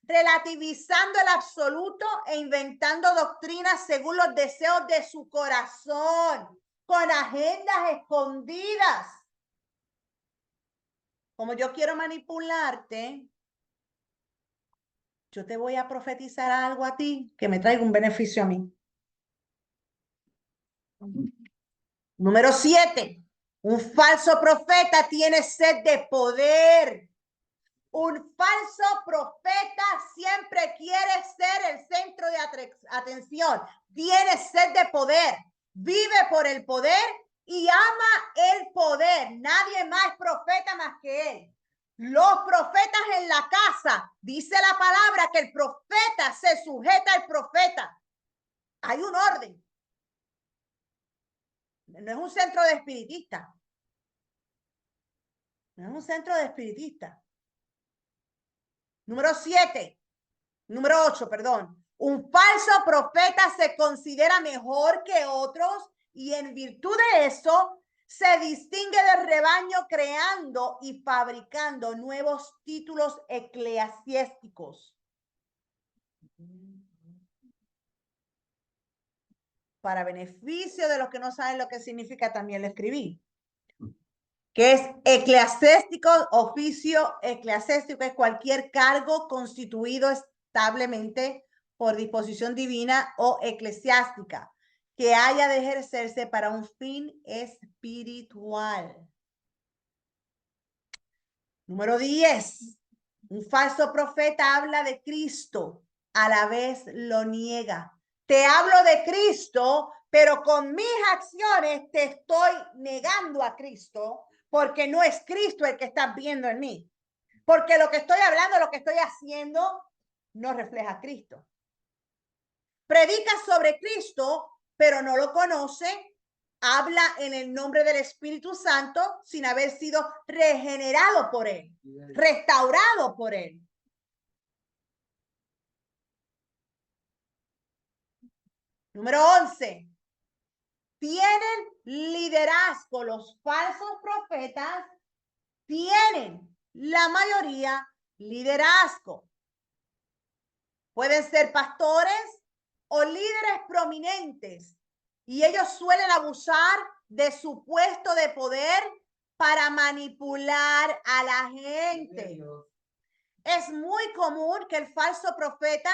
relativizando el absoluto e inventando doctrinas según los deseos de su corazón, con agendas escondidas. Como yo quiero manipularte, yo te voy a profetizar algo a ti que me traiga un beneficio a mí. Número 7. Un falso profeta tiene sed de poder. Un falso profeta siempre quiere ser el centro de atención. Tiene sed de poder. Vive por el poder y ama el poder. Nadie más profeta más que él. Los profetas en la casa, dice la palabra que el profeta se sujeta al profeta. Hay un orden. No es un centro de espiritistas. No es un centro de espiritistas. Número 8, perdón. Un falso profeta se considera mejor que otros y en virtud de eso se distingue del rebaño creando y fabricando nuevos títulos eclesiásticos. Para beneficio de los que no saben lo que significa, también lo escribí. que es eclesiástico, oficio eclesiástico, es cualquier cargo constituido establemente por disposición divina o eclesiástica que haya de ejercerse para un fin espiritual. Número 10. Un falso profeta habla de Cristo, a la vez lo niega. Te hablo de Cristo, pero con mis acciones te estoy negando a Cristo, porque no es Cristo el que estás viendo en mí. Porque lo que estoy hablando, lo que estoy haciendo, no refleja a Cristo. Predica sobre Cristo, pero no lo conoce. Habla en el nombre del Espíritu Santo sin haber sido regenerado por él, restaurado por él. Número 11. Tienen liderazgo. Los falsos profetas tienen, la mayoría, liderazgo. Pueden ser pastores o líderes prominentes y ellos suelen abusar de su puesto de poder para manipular a la gente. Es muy común que el falso profeta,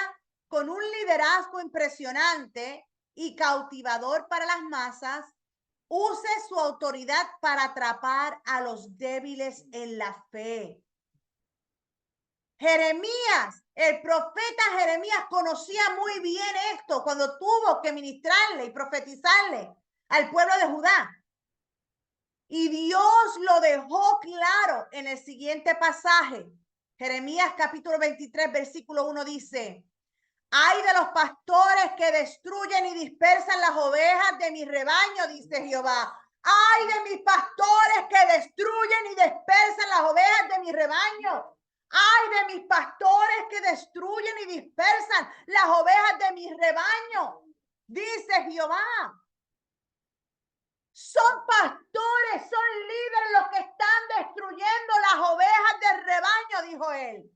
con un liderazgo impresionante y cautivador para las masas, use su autoridad para atrapar a los débiles en la fe. Jeremías, el profeta Jeremías conocía muy bien esto cuando tuvo que ministrarle y profetizarle al pueblo de Judá. Y Dios lo dejó claro en el siguiente pasaje. Jeremías capítulo 23, versículo 1 dice: ay de los pastores que destruyen y dispersan las ovejas de mi rebaño, dice Jehová. Ay de mis pastores que destruyen y dispersan las ovejas de mi rebaño. Ay de mis pastores que destruyen y dispersan las ovejas de mi rebaño, dice Jehová. Son pastores, son líderes los que están destruyendo las ovejas del rebaño, dijo él.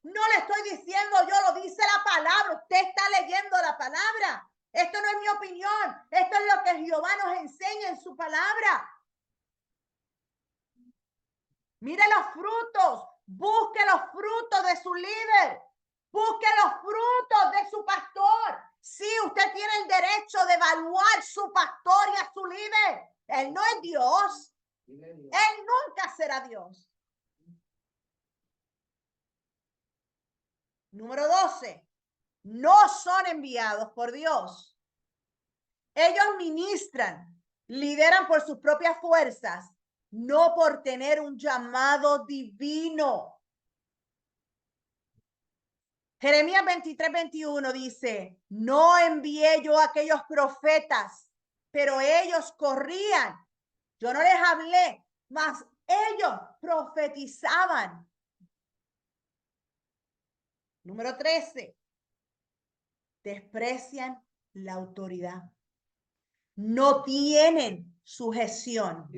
No le estoy diciendo yo, lo dice la palabra. Usted está leyendo la palabra. Esto no es mi opinión. Esto es lo que Jehová nos enseña en su palabra. Mire los frutos. Busque los frutos de su líder. Busque los frutos de su pastor. Sí, usted tiene el derecho de evaluar su pastor y a su líder. Él no es Dios. Él nunca será Dios. Número 12. No son enviados por Dios. Ellos ministran, lideran por sus propias fuerzas, no por tener un llamado divino. Jeremías 23, 21 dice: no envié yo a aquellos profetas, pero ellos corrían. Yo no les hablé, mas ellos profetizaban. Número 13. Desprecian la autoridad. No tienen sujeción.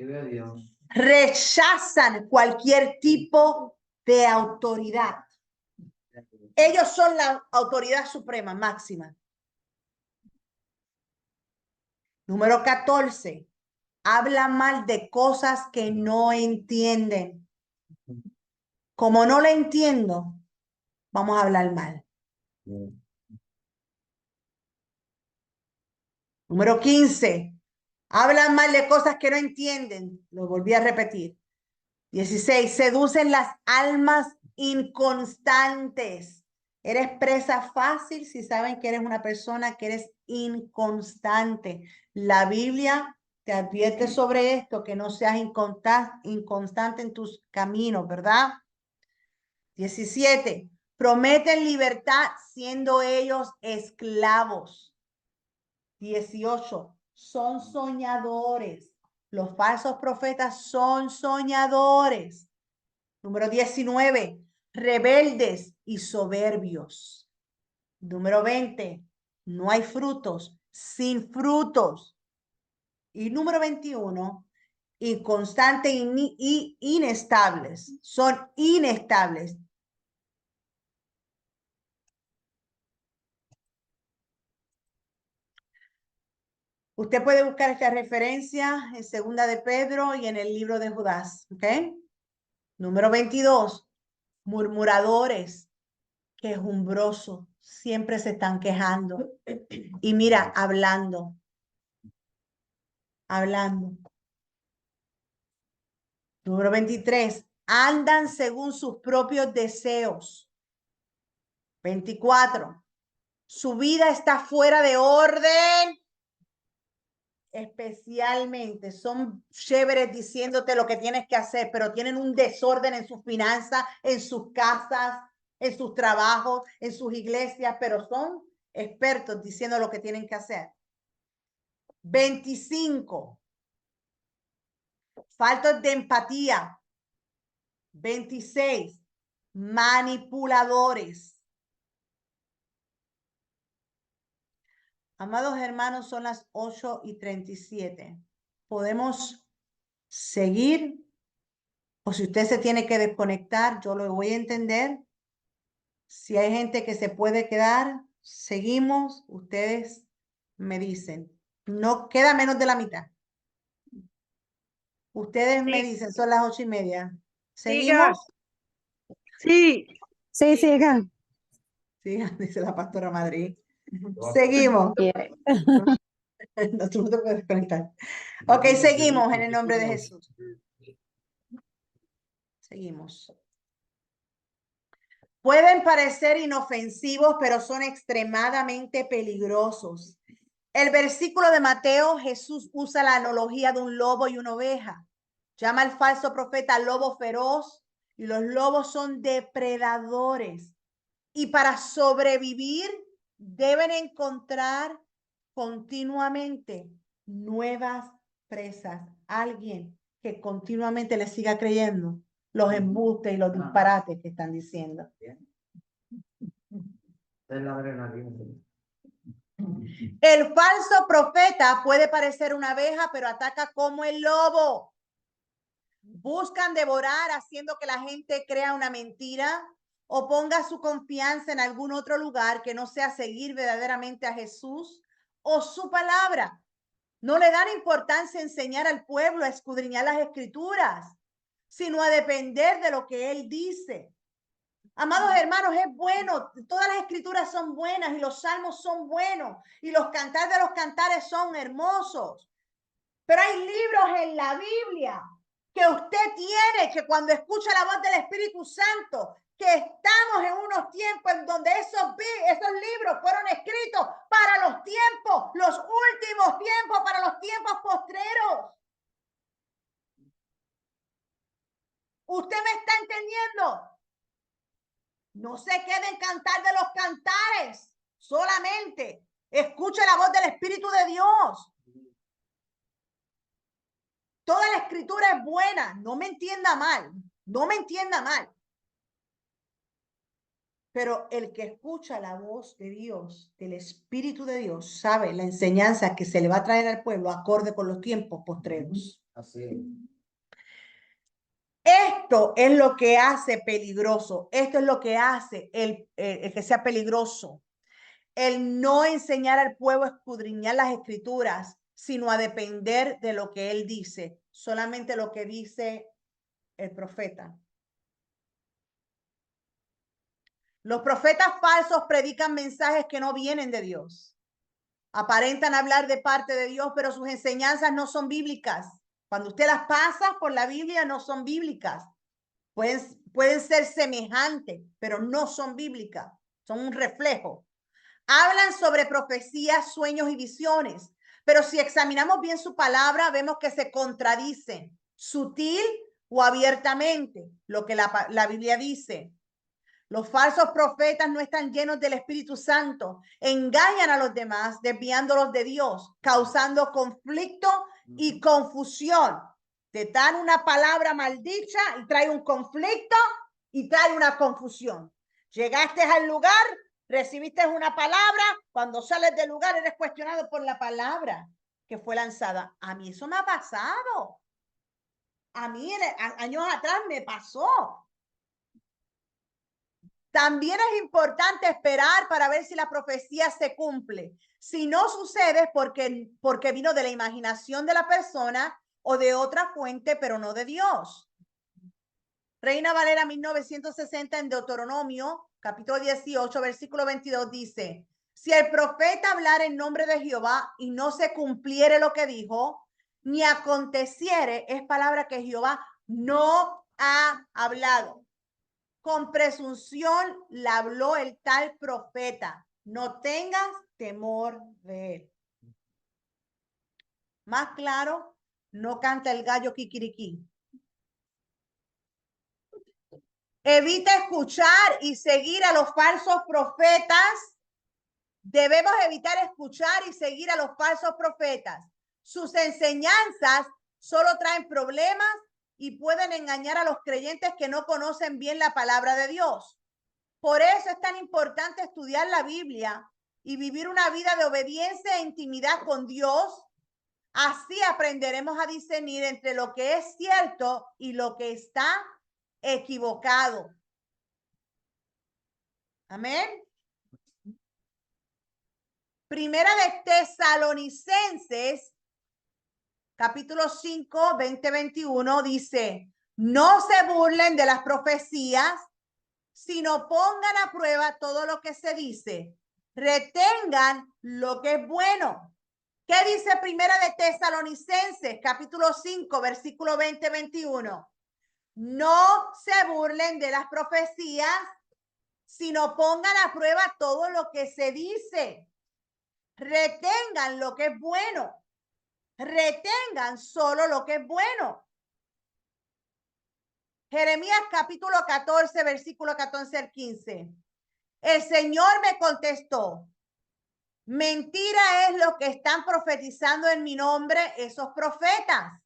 Rechazan cualquier tipo de autoridad. Ellos son la autoridad suprema, máxima. Número 14. Hablan mal de cosas que no entienden. Como no lo entiendo, vamos a hablar mal. Número 15. Hablan mal de cosas que no entienden. Lo volví a repetir. 16. Seducen las almas inconstantes. Eres presa fácil si saben que eres una persona que eres inconstante. La Biblia te advierte sobre esto, que no seas inconstante en tus caminos, ¿verdad? 17. Prometen libertad siendo ellos esclavos. 18. Son soñadores. Los falsos profetas son soñadores. Número 19. Rebeldes y soberbios. Número 20. No hay frutos sin frutos. Y número 21. Inconstantes y inestables. Son inestables. Usted puede buscar esta referencia en Segunda de Pedro y en el libro de Judas, ¿ok? Número 22, murmuradores, quejumbrosos, siempre se están quejando. Y mira, hablando. Número 23, andan según sus propios deseos. 24, su vida está fuera de orden. Especialmente son chéveres diciéndote lo que tienes que hacer, pero tienen un desorden en sus finanzas, en sus casas, en sus trabajos, en sus iglesias, pero son expertos diciendo lo que tienen que hacer. 25, faltos de empatía. 26, manipuladores. Amados hermanos, son las 8:37. ¿Podemos seguir? O si usted se tiene que desconectar, yo lo voy a entender. Si hay gente que se puede quedar, seguimos. Ustedes me dicen. No queda menos de la mitad. Ustedes me dicen, son las 8:30. ¿Seguimos? Sí. Sí, sigan. Sí, dice la pastora Madrid. Seguimos. Quiere. No, tú no te puedes desconectar. Ok, seguimos en el nombre de Jesús. Seguimos. Pueden parecer inofensivos, pero son extremadamente peligrosos. El versículo de Mateo, Jesús usa la analogía de un lobo y una oveja. Llama al falso profeta lobo feroz, y los lobos son depredadores. Y para sobrevivir deben encontrar continuamente nuevas presas. Alguien que continuamente le siga creyendo los embustes y los disparates que están diciendo. El falso profeta puede parecer una abeja, pero ataca como el lobo. Buscan devorar haciendo que la gente crea una mentira o ponga su confianza en algún otro lugar que no sea seguir verdaderamente a Jesús o su palabra. No le dan importancia a enseñar al pueblo a escudriñar las escrituras, sino a depender de lo que él dice. Amados hermanos, es bueno, todas las escrituras son buenas y los salmos son buenos y los cantares de los cantares son hermosos. Pero hay libros en la Biblia que usted tiene que cuando escucha la voz del Espíritu Santo, que estamos en unos tiempos en donde esos libros fueron escritos para los tiempos, los últimos tiempos, para los tiempos postreros. ¿Usted me está entendiendo? No se quede en cantar de los cantares, solamente escuche la voz del Espíritu de Dios. Toda la escritura es buena, no me entienda mal, no me entienda mal. Pero el que escucha la voz de Dios, del Espíritu de Dios, sabe la enseñanza que se le va a traer al pueblo acorde con los tiempos postreros. Así. Esto es lo que hace peligroso, esto es lo que hace el que sea peligroso. El no enseñar al pueblo a escudriñar las escrituras, sino a depender de lo que él dice, solamente lo que dice el profeta. Los profetas falsos predican mensajes que no vienen de Dios. Aparentan hablar de parte de Dios, pero sus enseñanzas no son bíblicas. Cuando usted las pasa por la Biblia, no son bíblicas. Pueden ser semejantes, pero no son bíblicas. Son un reflejo. Hablan sobre profecías, sueños y visiones, pero si examinamos bien su palabra, vemos que se contradicen, sutil o abiertamente, lo que la Biblia dice. Los falsos profetas no están llenos del Espíritu Santo, engañan a los demás, desviándolos de Dios, causando conflicto y confusión. Te dan una palabra maldicha y trae un conflicto y trae una confusión. Llegaste al lugar, recibiste una palabra, cuando sales del lugar eres cuestionado por la palabra que fue lanzada. A mí eso me ha pasado. A mí años atrás me pasó. También es importante esperar para ver si la profecía se cumple. Si no sucede es porque vino de la imaginación de la persona o de otra fuente, pero no de Dios. Reina Valera 1960 en Deuteronomio, capítulo 18, versículo 22 dice, si el profeta hablara en nombre de Jehová y no se cumpliere lo que dijo, ni aconteciere, es palabra que Jehová no ha hablado. Con presunción la habló el tal profeta. No tengas temor de él. Más claro, no canta el gallo kikiriki. Evita escuchar y seguir a los falsos profetas. Debemos evitar escuchar y seguir a los falsos profetas. Sus enseñanzas solo traen problemas y pueden engañar a los creyentes que no conocen bien la palabra de Dios. Por eso es tan importante estudiar la Biblia y vivir una vida de obediencia e intimidad con Dios. Así aprenderemos a discernir entre lo que es cierto y lo que está equivocado. Amén. Primera de Tesalonicenses, capítulo 5, 20-21, dice, no se burlen de las profecías, sino pongan a prueba todo lo que se dice. Retengan lo que es bueno. ¿Qué dice Primera de Tesalonicenses, capítulo 5, versículo 20-21? No se burlen de las profecías, sino pongan a prueba todo lo que se dice. Retengan lo que es bueno. Retengan solo lo que es bueno. Jeremías capítulo 14, versículo 14 al 15. El Señor me contestó, mentira es lo que están profetizando en mi nombre esos profetas.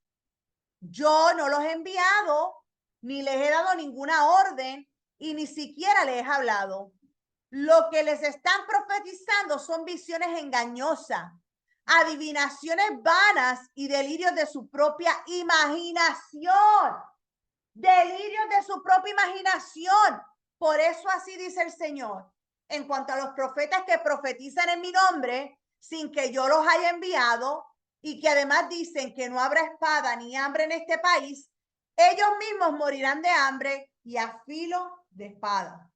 Yo no los he enviado, ni les he dado ninguna orden, y ni siquiera les he hablado. Lo que les están profetizando son visiones engañosas, adivinaciones vanas y delirios de su propia imaginación. Delirios de su propia imaginación. Por eso así dice el Señor. En cuanto a los profetas que profetizan en mi nombre, sin que yo los haya enviado, y que además dicen que no habrá espada ni hambre en este país, ellos mismos morirán de hambre y a filo de espada.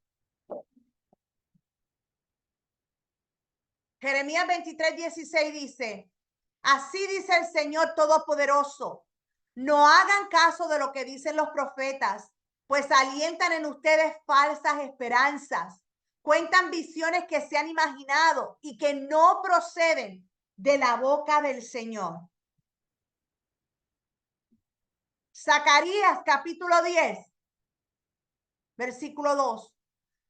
Jeremías 23:16 dice, así dice el Señor Todopoderoso, no hagan caso de lo que dicen los profetas, pues alientan en ustedes falsas esperanzas, cuentan visiones que se han imaginado y que no proceden de la boca del Señor. Zacarías capítulo 10, versículo 2.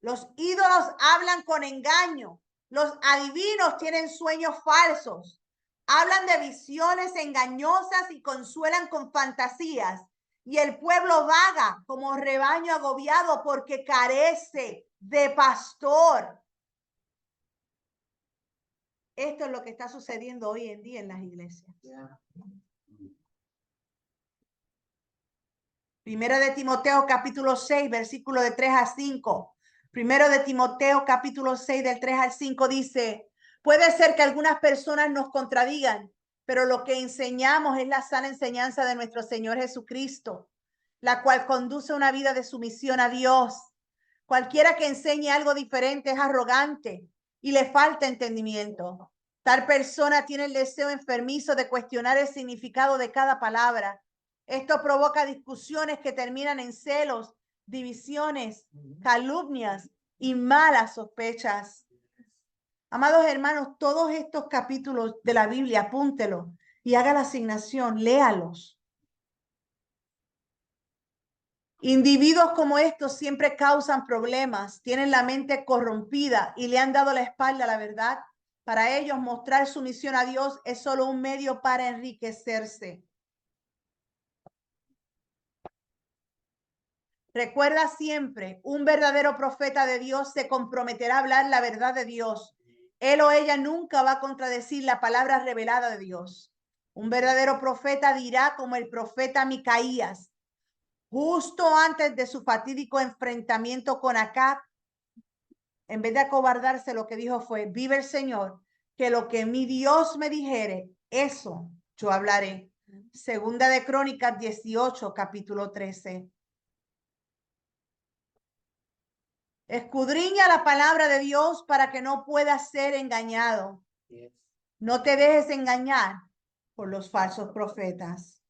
Los ídolos hablan con engaño, los adivinos tienen sueños falsos, hablan de visiones engañosas y consuelan con fantasías, y el pueblo vaga como rebaño agobiado porque carece de pastor. Esto es lo que está sucediendo hoy en día en las iglesias. Primero de Timoteo capítulo 6, versículo de 3 a 5. Primero de Timoteo capítulo 6 del 3 al 5 dice, puede ser que algunas personas nos contradigan, pero lo que enseñamos es la sana enseñanza de nuestro Señor Jesucristo, la cual conduce una vida de sumisión a Dios. Cualquiera que enseñe algo diferente es arrogante y le falta entendimiento. Tal persona tiene el deseo enfermizo de cuestionar el significado de cada palabra. Esto provoca discusiones que terminan en celos, divisiones, calumnias y malas sospechas. Amados hermanos, todos estos capítulos de la Biblia, apúntelo y haga la asignación, léalos. Individuos como estos siempre causan problemas, tienen la mente corrompida y le han dado la espalda a la verdad. Para ellos, mostrar sumisión a Dios es solo un medio para enriquecerse. Recuerda siempre, un verdadero profeta de Dios se comprometerá a hablar la verdad de Dios. Él o ella nunca va a contradecir la palabra revelada de Dios. Un verdadero profeta dirá como el profeta Micaías, justo antes de su fatídico enfrentamiento con Acab, en vez de acobardarse, lo que dijo fue, vive el Señor, que lo que mi Dios me dijere, eso yo hablaré. Segunda de Crónicas 18, capítulo 13. Escudriña la palabra de Dios para que no puedas ser engañado. No te dejes engañar por los falsos profetas.